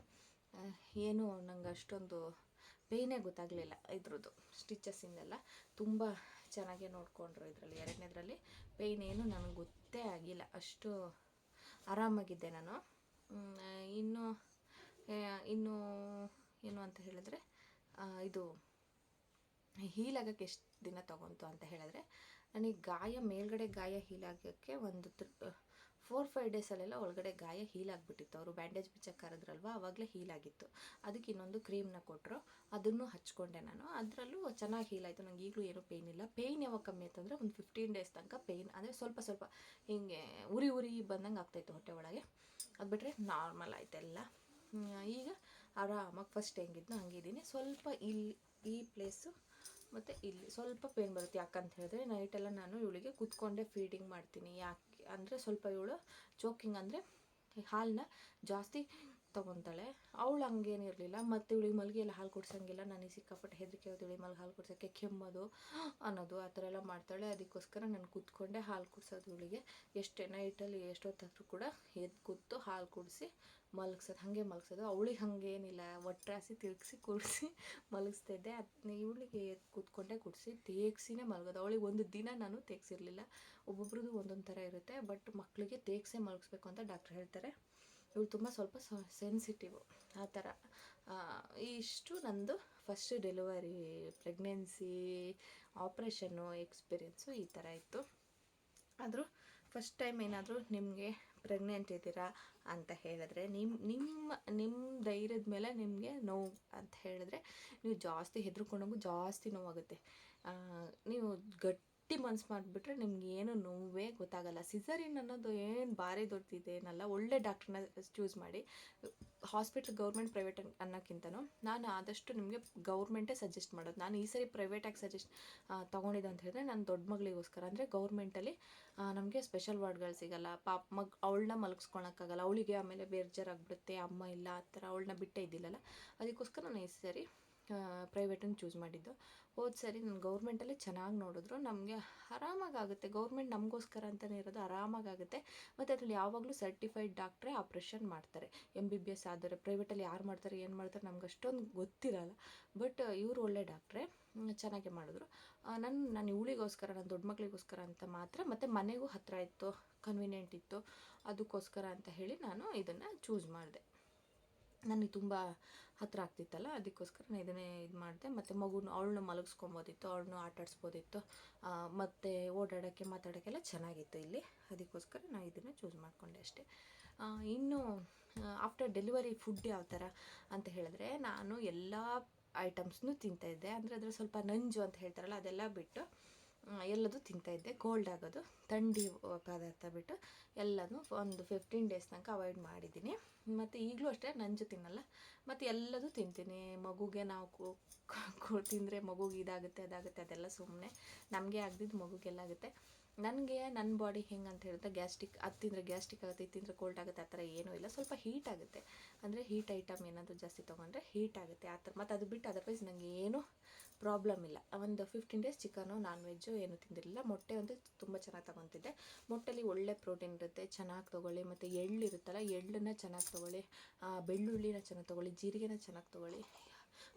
ಏನು ನಂಗೆ ಅಷ್ಟೊಂದು ಪೇಯ್ನೇ ಗೊತ್ತಾಗಲಿಲ್ಲ. ಇದ್ರದ್ದು ಸ್ಟಿಚಸ್ಸಿಂದೆಲ್ಲ ತುಂಬ ಚೆನ್ನಾಗೇ ನೋಡಿಕೊಂಡ್ರು. ಇದರಲ್ಲಿ 2ನೇದರಲ್ಲಿ ಪೇಯ್ನ್ ಏನು ನನಗೆ ಗೊತ್ತೇ ಆಗಿಲ್ಲ, ಅಷ್ಟು ಆರಾಮಾಗಿದ್ದೆ ನಾನು. ಇನ್ನು ಏನು ಅಂತ ಹೇಳಿದ್ರೆ, ಇದು ಹೀಲ್ ಆಗೋಕ್ಕೆ ಎಷ್ಟು ದಿನ ತೊಗೊಂತು ಅಂತ ಹೇಳಿದ್ರೆ, ನನಗೆ ಗಾಯ ಮೇಲ್ಗಡೆ ಗಾಯ ಹೀಲಾಗೋಕ್ಕೆ ಒಂದು 4-5 ಡೇಸಲ್ಲೆಲ್ಲ ಒಳಗಡೆ ಗಾಯ ಹೀಲಾಗಿಬಿಟ್ಟಿತ್ತು. ಅವರು ಬ್ಯಾಂಡೇಜ್ ಬಿಚ್ಚಕ್ಕೆ ಕರೆದ್ರಲ್ವ, ಆವಾಗಲೇ ಹೀಲಾಗಿತ್ತು. ಅದಕ್ಕೆ ಇನ್ನೊಂದು ಕ್ರೀಮ್ನ ಕೊಟ್ಟರು, ಅದನ್ನು ಹಚ್ಕೊಂಡೆ ನಾನು. ಅದರಲ್ಲೂ ಚೆನ್ನಾಗಿ ಹೀಲಾಯಿತು. ನಂಗೆ ಈಗಲೂ ಏನೂ ಪೇಯ್ನ್ ಇಲ್ಲ. ಪೇಯ್ನ್ ಯಾವಾಗ ಕಮ್ಮಿ ಆಯ್ತು ಅಂದರೆ ಒಂದು 15 ಡೇಸ್ ತನಕ ಪೇಯ್ನ್ ಅಂದರೆ ಸ್ವಲ್ಪ ಹಿಂಗೆ ಉರಿ ಬಂದಂಗೆ ಆಗ್ತಾಯಿತ್ತು ಹೊಟ್ಟೆ ಒಳಗೆ. ಅದು ಬಿಟ್ಟರೆ ನಾರ್ಮಲ್ ಆಯ್ತು ಎಲ್ಲ. ಈಗ ಆರಾಮಾಗಿ ಫಸ್ಟ್ ಹೆಂಗಿದ್ನೋ ಹಂಗಿದ್ದೀನಿ. ಸ್ವಲ್ಪ ಈ ಪ್ಲೇಸು ಮತ್ತು ಇಲ್ಲಿ ಸ್ವಲ್ಪ ಪೇನ್ ಬರುತ್ತೆ. ಯಾಕಂತ ಹೇಳಿದ್ರೆ ನೈಟೆಲ್ಲ ನಾನು ಇವಳಿಗೆ ಕೂತ್ಕೊಂಡೇ ಫೀಡಿಂಗ್ ಮಾಡ್ತೀನಿ. ಯಾಕೆ ಅಂದರೆ ಸ್ವಲ್ಪ ಇವಳು ಚೋಕಿಂಗ್ ಅಂದರೆ ಹಾಲನ್ನ ಜಾಸ್ತಿ ತೊಗೊತಾಳೆ. ಅವಳು ಹಂಗೇನಿರಲಿಲ್ಲ. ಮತ್ತು ಇವಳಿಗೆ ಮಲಗಿ ಎಲ್ಲ ಹಾಲು ಕುಡ್ಸೋಂಗಿಲ್ಲ. ನನಗೆ ಸಿಕ್ಕಾಪಟ್ಟೆ ಹೆದರಿಕೆ ಆಗುತ್ತೆ ಇವಳಿಗೆ ಮಲಗಿ ಹಾಲು ಕುಡ್ಸೋಕ್ಕೆ, ಕೆಮ್ಮೋದು ಅನ್ನೋದು ಆ ಥರ ಎಲ್ಲ ಮಾಡ್ತಾಳೆ. ಅದಕ್ಕೋಸ್ಕರ ನಾನು ಕೂತ್ಕೊಂಡೆ ಹಾಲು ಕುಡ್ಸೋದು ಇವಳಿಗೆ. ಎಷ್ಟೇ ನೈಟಲ್ಲಿ ಎಷ್ಟೊತ್ತಾದರೂ ಕೂಡ ಎದ್ದು ಕೂತು ಹಾಲು ಕುಡಿಸಿ ಮಲಗ್ಸೋದು, ಹಾಗೆ ಮಲಗ್ಸೋದು. ಅವಳಿಗೆ ಹಾಗೇನಿಲ್ಲ, ಒಟ್ರಾಸಿ ತಿರುಗಿಸಿ ಕೂಡಿಸಿ ಮಲಗಿಸ್ತಾಯಿದ್ದೆ. ಇವಳಿಗೆ ಕೂತ್ಕೊಂಡೆ ಕೂಡಿಸಿ ತೇಗ್ಸಿನೇ ಮಲಗೋದು. ಅವಳಿಗೆ ಒಂದು ದಿನ ನಾನು ತೇಗ್ಸಿರಲಿಲ್ಲ. ಒಬ್ಬೊಬ್ರದ್ದು ಒಂದೊಂದು ಥರ ಇರುತ್ತೆ. ಬಟ್ ಮಕ್ಕಳಿಗೆ ತೇಗ್ಸೇ ಮಲಗಿಸ್ಬೇಕು ಅಂತ ಡಾಕ್ಟ್ರ್ ಹೇಳ್ತಾರೆ. ಇವಳು ತುಂಬ ಸ್ವಲ್ಪ ಸೆನ್ಸಿಟಿವು ಆ ಥರ. ಇಷ್ಟು ನಂದು first delivery, pregnancy, operation experience ಈ ಥರ ಇತ್ತು. ಆದರೂ ಫಸ್ಟ್ ಟೈಮ್ ಏನಾದರೂ ನಿಮಗೆ ಪ್ರೆಗ್ನೆಂಟ್ ಇದ್ದೀರಾ ಅಂತ ಹೇಳಿದ್ರೆ ನಿಮ್ಮ ಧೈರ್ಯದ ಮೇಲೆ ನಿಮಗೆ ನೋವು ಅಂತ ಹೇಳಿದ್ರೆ ನೀವು ಜಾಸ್ತಿ ಹೆದರ್ಕೊಂಡೋಗು, ಜಾಸ್ತಿ ನೋವಾಗುತ್ತೆ. ನೀವು ಗಟ್ಟಿ ಮನ್ಸು ಮಾಡಿಬಿಟ್ರೆ ನಿಮ್ಗೆ ಏನು ನೋವೇ ಗೊತ್ತಾಗಲ್ಲ. ಸಿಸರಿನ್ ಅನ್ನೋದು ಏನು ಭಾರಿ ದೊಡ್ಡದೇನಲ್ಲ. ಒಳ್ಳೆ ಡಾಕ್ಟ್ರನ್ನ ಚೂಸ್ ಮಾಡಿ. ಹಾಸ್ಪಿಟ್ಲ್ ಗೌರ್ಮೆಂಟ್ ಪ್ರೈವೇಟ್ ಅನ್ನೋಕ್ಕಿಂತನೂ ನಾನು ಆದಷ್ಟು ನಿಮಗೆ ಗೌರ್ಮೆಂಟೇ ಸಜೆಸ್ಟ್ ಮಾಡೋದು. ನಾನು ಈ ಸರಿ ಪ್ರೈವೇಟಾಗಿ ತೊಗೊಂಡಿದ್ದು ಅಂತ ಹೇಳಿದ್ರೆ ನನ್ನ ದೊಡ್ಡ ಮಗಳಿಗೋಸ್ಕರ. ಅಂದರೆ ಗೌರ್ಮೆಂಟಲ್ಲಿ ನಮಗೆ ಸ್ಪೆಷಲ್ ವಾರ್ಡ್ಗಳು ಸಿಗೋಲ್ಲ. ಅವಳನ್ನ ಮಲಗಿಸ್ಕೊಳಕ್ಕಾಗಲ್ಲ. ಅವಳಿಗೆ ಆಮೇಲೆ ಬೇಜಾರಾಗ್ಬಿಡುತ್ತೆ, ಅಮ್ಮ ಇಲ್ಲ ಆ ಥರ. ಅವಳನ್ನ ಬಿಟ್ಟೇ ಇದ್ದಿಲ್ಲಲ್ಲ. ಅದಕ್ಕೋಸ್ಕರ ನಾನು ಈ ಸರಿ ಪ್ರೈವೇಟನ್ನು ಚೂಸ್ ಮಾಡಿದ್ದು. ಹೋದ ಸರಿ ನಾನು ಗೌರ್ಮೆಂಟಲ್ಲಿ ಚೆನ್ನಾಗಿ ನೋಡಿದ್ರು. ನಮಗೆ ಆರಾಮಾಗುತ್ತೆ. ಗೌರ್ಮೆಂಟ್ ನಮಗೋಸ್ಕರ ಅಂತಲೇ ಇರೋದು, ಆರಾಮಾಗುತ್ತೆ. ಮತ್ತು ಅದರಲ್ಲಿ ಯಾವಾಗಲೂ ಸರ್ಟಿಫೈಡ್ ಡಾಕ್ಟ್ರೇ ಆಪ್ರೇಷನ್ ಮಾಡ್ತಾರೆ. MBBS ಆದರೆ. ಪ್ರೈವೇಟಲ್ಲಿ ಯಾರು ಮಾಡ್ತಾರೆ ಏನು ಮಾಡ್ತಾರೆ ನಮ್ಗೆ ಅಷ್ಟೊಂದು ಗೊತ್ತಿರಲ್ಲ. ಬಟ್ ಇವರು ಒಳ್ಳೆ ಡಾಕ್ಟ್ರೇ, ಚೆನ್ನಾಗೇ ಮಾಡಿದ್ರು. ನಾನು ಇವಳಿಗೋಸ್ಕರ, ನನ್ನ ದೊಡ್ಡ ಮಗಳಿಗೋಸ್ಕರ ಅಂತ ಮಾತ್ರ, ಮತ್ತು ಮನೆಗೂ ಹತ್ತಿರ ಇತ್ತು, ಕನ್ವೀನಿಯೆಂಟ್ ಇತ್ತು, ಅದಕ್ಕೋಸ್ಕರ ಅಂತ ಹೇಳಿ ನಾನು ಇದನ್ನು ಚೂಸ್ ಮಾಡಿದೆ. ನನಗೆ ತುಂಬ ಹತ್ತಿರ ಆಗ್ತಿತ್ತಲ್ಲ, ಅದಕ್ಕೋಸ್ಕರ ನಾನು ಇದನ್ನೇ ಇದು ಮಾಡಿದೆ. ಮತ್ತು ಅವಳನ್ನ ಮಲಗಿಸ್ಕೊಬೋದಿತ್ತು, ಅವಳನ್ನು ಆಟಾಡಿಸ್ಬೋದಿತ್ತು, ಮತ್ತು ಓಡಾಡೋಕ್ಕೆ ಮಾತಾಡೋಕ್ಕೆಲ್ಲ ಚೆನ್ನಾಗಿತ್ತು ಇಲ್ಲಿ. ಅದಕ್ಕೋಸ್ಕರ ನಾನು ಇದನ್ನು ಚೂಸ್ ಮಾಡಿಕೊಂಡೆ ಅಷ್ಟೇ. ಇನ್ನು ಆಫ್ಟರ್ ಡೆಲಿವರಿ ಫುಡ್ ಯಾವ ಥರ ಅಂತ ಹೇಳಿದ್ರೆ, ನಾನು ಎಲ್ಲ ಐಟಮ್ಸ್ನೂ ತಿಂತಾಯಿದ್ದೆ. ಅಂದರೆ ಅದರ ಸ್ವಲ್ಪ ನಂಜು ಅಂತ ಹೇಳ್ತಾರಲ್ಲ, ಅದೆಲ್ಲ ಬಿಟ್ಟು ಎಲ್ಲದೂ ತಿಂತಾಯಿದ್ದೆ. ಕೋಲ್ಡ್ ಆಗೋದು, ಥಂಡಿ ಪದಾರ್ಥ ಬಿಟ್ಟು ಎಲ್ಲನೂ ಒಂದು 15 ಡೇಸ್ ತನಕ ಅವಾಯ್ಡ್ ಮಾಡಿದ್ದೀನಿ. ಮತ್ತು ಈಗಲೂ ಅಷ್ಟೇ ನಂಜು ತಿನ್ನಲ್ಲ. ಮತ್ತು ಎಲ್ಲದೂ ತಿಂತೀನಿ. ಮಗುಗೆ ನಾವು ತಿಂದರೆ ಮಗುಗೆ ಇದಾಗುತ್ತೆ ಅದಾಗುತ್ತೆ ಅದೆಲ್ಲ ಸುಮ್ಮನೆ. ನಮಗೆ ಆಗದಿದ್ದು ಮಗುಗೆಲ್ಲಾಗುತ್ತೆ. ನನಗೆ ನನ್ನ ಬಾಡಿ ಹೆಂಗೆ ಅಂತ ಹೇಳಿದ್ರೆ, ಗ್ಯಾಸ್ಟ್ರಿಕ್ ಅದು ತಿಂದರೆ ಗ್ಯಾಸ್ಟ್ರಿಕ್ ಆಗುತ್ತೆ, ಇದು ತಿಂದರೆ ಕೋಲ್ಡ್ ಆಗುತ್ತೆ, ಆ ಥರ ಏನೂ ಇಲ್ಲ. ಸ್ವಲ್ಪ ಹೀಟ್ ಆಗುತ್ತೆ. ಅಂದರೆ ಹೀಟ್ ಐಟಮ್ ಏನಾದರೂ ಜಾಸ್ತಿ ತೊಗೊಂಡ್ರೆ ಹೀಟ್ ಆಗುತ್ತೆ ಆ ಥರ. ಮತ್ತು ಅದು ಬಿಟ್ಟು ಅದರ್ವೈಸ್ ನನಗೆ ಏನೂ ಪ್ರಾಬ್ಲಮ್ ಇಲ್ಲ. ಒಂದು 15 ಡೇಸ್ ಚಿಕನು ನಾನ್ ವೆಜ್ಜು ಏನೂ ತಿಂದಿರಲಿಲ್ಲ. ಮೊಟ್ಟೆ ಒಂದು ತುಂಬ ಚೆನ್ನಾಗಿ ತೊಗೊತಿದ್ದೆ. ಮೊಟ್ಟೆಲಿ ಒಳ್ಳೆ ಪ್ರೋಟೀನ್ ಇರುತ್ತೆ, ಚೆನ್ನಾಗಿ ತೊಗೊಳ್ಳಿ. ಮತ್ತು ಎಳ್ಳು ಇರುತ್ತಲ್ಲ, ಎಳ್ಳನ್ನು ಚೆನ್ನಾಗಿ ತೊಗೊಳ್ಳಿ, ಬೆಳ್ಳುಳ್ಳಿನ ಚೆನ್ನಾಗಿ ತೊಗೊಳ್ಳಿ, ಜೀರಿಗೆನ ಚೆನ್ನಾಗಿ ತೊಗೊಳ್ಳಿ,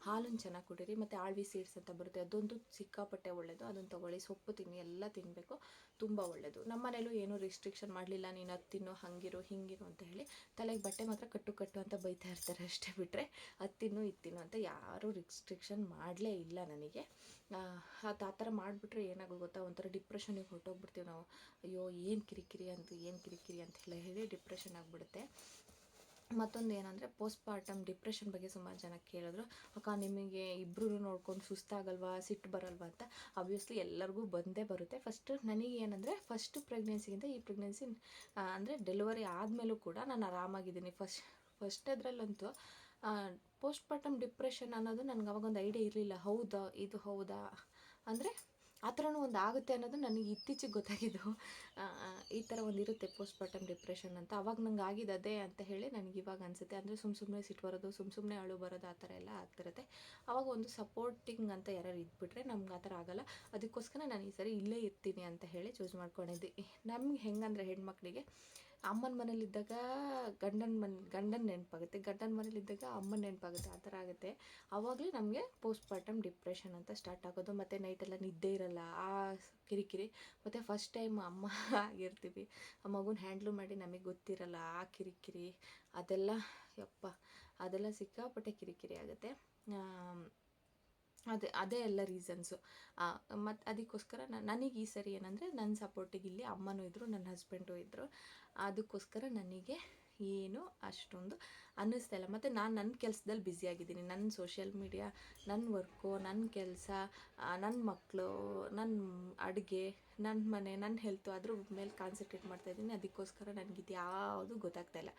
ಹಾಲನ್ನು ಚೆನ್ನಾಗಿ ಕುಡೀರಿ. ಮತ್ತು ಆಳ್ವಿ ಸೀಡ್ಸ್ ಅಂತ ಬರುತ್ತೆ, ಅದೊಂದು ಸಿಕ್ಕಾಪಟ್ಟೆ ಒಳ್ಳೆಯದು, ಅದನ್ನು ತೊಗೊಳ್ಳಿ. ಸೊಪ್ಪು ತಿನ್ನಿ, ಎಲ್ಲ ತಿನ್ನಬೇಕು, ತುಂಬ ಒಳ್ಳೆಯದು. ನಮ್ಮ ಮನೇಲೂ ಏನೂ ರಿಸ್ಟ್ರಿಕ್ಷನ್ ಮಾಡಲಿಲ್ಲ, ನೀನು ಅದು ತಿನ್ನು, ಹಾಗಿರು ಹಿಂಗಿರು ಅಂತ ಹೇಳಿ. ತಲೆಗೆ ಬಟ್ಟೆ ಮಾತ್ರ ಕಟ್ಟು ಅಂತ ಬೈತಾ ಇರ್ತಾರೆ ಅಷ್ಟೇ. ಬಿಟ್ಟರೆ ಅದು ತಿನ್ನು ಇದು ತಿನ್ನು ಅಂತ ಯಾರೂ ರಿಸ್ಟ್ರಿಕ್ಷನ್ ಮಾಡಲೇ ಇಲ್ಲ ನನಗೆ. ಆ ಥರ ಮಾಡಿಬಿಟ್ರೆ ಏನಾಗೋ ಗೊತ್ತಾ, ಒಂಥರ ಡಿಪ್ರೆಷನಿಗೆ ಹೊರಟೋಗ್ಬಿಡ್ತೀವಿ ನಾವು. ಅಯ್ಯೋ ಏನು ಕಿರಿಕಿರಿ ಅಂತ ಹೇಳಿ ಡಿಪ್ರೆಷನ್ ಆಗಿಬಿಡುತ್ತೆ. ಮತ್ತೊಂದು ಏನಂದರೆ, ಪೋಸ್ಟ್ಪಾರ್ಟಮ್ ಡಿಪ್ರೆಷನ್ ಬಗ್ಗೆ ಸುಮಾರು ಜನ ಕೇಳಿದ್ರು. ಅಕ್ಕ ನಿಮಗೆ ಇಬ್ಬರು ನೋಡ್ಕೊಂಡು ಸುಸ್ತಾಗಲ್ವಾ, ಸಿಟ್ಟು ಬರಲ್ವಾ ಅಂತ. ಆಬ್ವಿಯಸ್ಲಿ ಎಲ್ಲರಿಗೂ ಬಂದೇ ಬರುತ್ತೆ. ನನಗೆ ಏನಂದರೆ, ಫಸ್ಟ್ ಪ್ರೆಗ್ನೆನ್ಸಿಗಿಂತ ಈ ಪ್ರೆಗ್ನೆನ್ಸಿ ಅಂದರೆ ಡೆಲಿವರಿ ಆದಮೇಲೂ ಕೂಡ ನಾನು ಆರಾಮಾಗಿದ್ದೀನಿ. ಫಸ್ಟದ್ರಲ್ಲಂತೂ ಪೋಸ್ಟ್ಪಾರ್ಟಮ್ ಡಿಪ್ರೆಷನ್ ಅನ್ನೋದು ನನಗೆ ಅವಾಗೊಂದು ಐಡಿಯಾ ಇರಲಿಲ್ಲ. ಹೌದಾ ಅಂದರೆ ಆ ಥರನೂ ಒಂದು ಆಗುತ್ತೆ ಅನ್ನೋದು ನನಗೆ ಇತ್ತೀಚೆಗೆ ಗೊತ್ತಾಗಿದ್ದು. ಈ ಥರ ಒಂದು ಇರುತ್ತೆ ಪೋಸ್ಟ್ಪಾರ್ಟಮ್ ಡಿಪ್ರೆಷನ್ ಅಂತ. ಅವಾಗ ನಂಗೆ ಆಗಿದ್ದು ಅದೇ ಅಂತ ಹೇಳಿ ನನಗೆ ಇವಾಗ ಅನಿಸುತ್ತೆ. ಅಂದರೆ ಸುಮ್ಮನೆ ಸಿಟ್ಟು ಬರೋದು, ಸುಮ್ಮನೆ ಅಳು ಬರೋದು, ಆ ಥರ ಎಲ್ಲ ಆಗ್ತಿರುತ್ತೆ. ಆವಾಗ ಒಂದು ಸಪೋರ್ಟಿಂಗ್ ಅಂತ ಯಾರು ಇದ್ಬಿಟ್ರೆ ನಮ್ಗೆ ಆ ಥರ ಆಗೋಲ್ಲ. ಅದಕ್ಕೋಸ್ಕರ ನಾನು ಈ ಸರಿ ಇಲ್ಲೇ ಇರ್ತೀನಿ ಅಂತ ಹೇಳಿ ಚೂಸ್ ಮಾಡ್ಕೊಂಡಿದ್ದೆ. ನಮ್ಗೆ ಹೆಂಗಂದರೆ, ಹೆಣ್ಮಕ್ಳಿಗೆ ಅಮ್ಮನ ಮನೇಲಿದ್ದಾಗ ಗಂಡನ ನೆನಪಾಗುತ್ತೆ, ಗಂಡನ ಮನೇಲಿದ್ದಾಗ ಅಮ್ಮನ ನೆನಪಾಗುತ್ತೆ, ಆ ಥರ ಆಗುತ್ತೆ. ಆವಾಗಲೇ ನಮಗೆ ಪೋಸ್ಟ್ಪಾರ್ಟಮ್ ಡಿಪ್ರೆಷನ್ ಅಂತ ಸ್ಟಾರ್ಟ್ ಆಗೋದು. ಮತ್ತು ನೈಟೆಲ್ಲ ನಿದ್ದೆ ಇರಲ್ಲ, ಆ ಕಿರಿಕಿರಿ. ಮತ್ತು ಫಸ್ಟ್ ಟೈಮ್ ಅಮ್ಮ ಆಗಿರ್ತೀವಿ, ಆ ಮಗುನ ಹ್ಯಾಂಡ್ಲು ಮಾಡಿ ನಮಗೆ ಗೊತ್ತಿರಲ್ಲ, ಆ ಕಿರಿಕಿರಿ ಅದೆಲ್ಲ ಸಿಕ್ಕಾಪಟ್ಟೆ ಕಿರಿಕಿರಿ ಆಗುತ್ತೆ. ಅದೇ ಎಲ್ಲ ರೀಸನ್ಸು. ಮತ್ತು ಅದಕ್ಕೋಸ್ಕರ ನನಗೆ ಈ ಸರಿ ಏನಂದರೆ ನನ್ನ ಸಪೋರ್ಟಿಗೆ ಇಲ್ಲಿ ಅಮ್ಮನೂ ಇದ್ದರು, ನನ್ನ ಹಸ್ಬೆಂಡು ಇದ್ದರು. ಅದಕ್ಕೋಸ್ಕರ ನನಗೆ ಏನು ಅಷ್ಟೊಂದು ಅನ್ನಿಸ್ತಾ ಇಲ್ಲ. ಮತ್ತು ನಾನು ನನ್ನ ಕೆಲಸದಲ್ಲಿ ಬ್ಯುಸಿಯಾಗಿದ್ದೀನಿ. ನನ್ನ ಸೋಷಿಯಲ್ ಮೀಡಿಯಾ, ನನ್ನ ವರ್ಕು, ನನ್ನ ಕೆಲಸ, ನನ್ನ ಮಕ್ಕಳು, ನನ್ನ ಅಡುಗೆ, ನನ್ನ ಮನೆ, ನನ್ನ ಹೆಲ್ತು ಅದ್ರ ಮೇಲೆ ಕಾನ್ಸಂಟ್ರೇಟ್ ಮಾಡ್ತಾಯಿದ್ದೀನಿ. ಅದಕ್ಕೋಸ್ಕರ ನನಗಿದು ಯಾವುದು ಗೊತ್ತಾಗ್ತಾ ಇಲ್ಲ.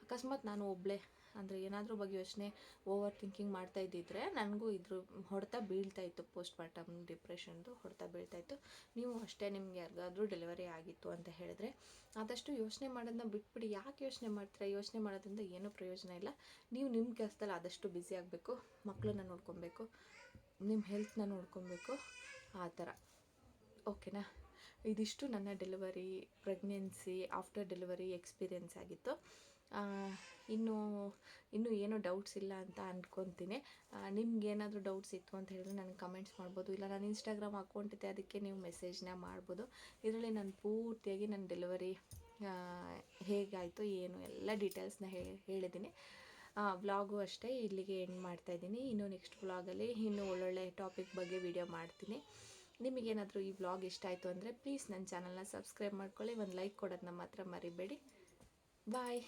ಅಕಸ್ಮಾತ್ ನಾನು ಒಬ್ಬಳೇ ಅಂದರೆ ಏನಾದರೂ ಬಗ್ಗೆ ಯೋಚನೆ ಓವರ್ ಥಿಂಕಿಂಗ್ ಮಾಡ್ತಾ ಇದ್ದಿದ್ರೆ ನನಗೂ ಇದ್ರ ಹೊಡೆತ ಬೀಳ್ತಾಯಿತ್ತು. ಪೋಸ್ಟ್ ಪಾರ್ಟಮ್ ಡಿಪ್ರೆಷನ್ದು ಹೊಡೆತ ಬೀಳ್ತಾಯಿತ್ತು. ನೀವು ಅಷ್ಟೇ, ನಿಮ್ಗೆ ಯಾರಿಗಾದ್ರೂ ಡೆಲಿವರಿ ಆಗಿತ್ತು ಅಂತ ಹೇಳಿದ್ರೆ ಆದಷ್ಟು ಯೋಚನೆ ಮಾಡೋದನ್ನ ಬಿಟ್ಬಿಡಿ. ಯಾಕೆ ಯೋಚನೆ ಮಾಡ್ತೀರಾ? ಯೋಚನೆ ಮಾಡೋದ್ರಿಂದ ಏನೂ ಪ್ರಯೋಜನ ಇಲ್ಲ. ನೀವು ನಿಮ್ಮ ಕೆಲಸದಲ್ಲಿ ಆದಷ್ಟು ಬ್ಯುಸಿ ಆಗಬೇಕು, ಮಕ್ಕಳನ್ನ ನೋಡ್ಕೊಬೇಕು, ನಿಮ್ಮ ಹೆಲ್ತ್ನ ನೋಡ್ಕೊಬೇಕು, ಆ ಥರ. ಓಕೆನಾ? ಇದಿಷ್ಟು ನನ್ನ delivery, pregnancy, after delivery experience ಆಗಿತ್ತು. ಇನ್ನೂ ಏನೂ ಡೌಟ್ಸ್ ಇಲ್ಲ ಅಂತ ಅಂದ್ಕೊತೀನಿ. ನಿಮ್ಗೇನಾದರೂ ಡೌಟ್ಸ್ ಇತ್ತು ಅಂತ ಹೇಳಿದ್ರೆ ನನಗೆ ಕಮೆಂಟ್ಸ್ ಮಾಡ್ಬೋದು, ಇಲ್ಲ ನಾನು ಇನ್ಸ್ಟಾಗ್ರಾಮ್ ಅಕೌಂಟ್ ಇದೆ ಅದಕ್ಕೆ ನೀವು ಮೆಸೇಜ್ನ ಮಾಡ್ಬೋದು. ಇದರಲ್ಲಿ ನಾನು ಪೂರ್ತಿಯಾಗಿ ನನ್ನ ಡೆಲಿವರಿ ಹೇಗಾಯಿತು ಏನು ಎಲ್ಲ ಡೀಟೇಲ್ಸ್ನ ಹೇಳಿದ್ದೀನಿ. ವ್ಲಾಗು ಅಷ್ಟೇ ಇಲ್ಲಿಗೆ ಎಂಡ್ ಮಾಡ್ತಾಯಿದ್ದೀನಿ. ಇನ್ನು ನೆಕ್ಸ್ಟ್ ವ್ಲಾಗಲ್ಲಿ ಇನ್ನೂ ಒಳ್ಳೊಳ್ಳೆ ಟಾಪಿಕ್ ಬಗ್ಗೆ ವಿಡಿಯೋ ಮಾಡ್ತೀನಿ. ನಿಮಗೇನಾದರೂ ಈ ವ್ಲಾಗ್ ಇಷ್ಟ ಆಯಿತು ಅಂದರೆ ಪ್ಲೀಸ್ ನನ್ನ ಚಾನಲ್ನ ಸಬ್ಸ್ಕ್ರೈಬ್ ಮಾಡ್ಕೊಳ್ಳಿ, ಒಂದು ಲೈಕ್ ಕೊಡೋದನ್ನ ಮಾತ್ರ ಮರಿಬೇಡಿ. ಬಾಯ್.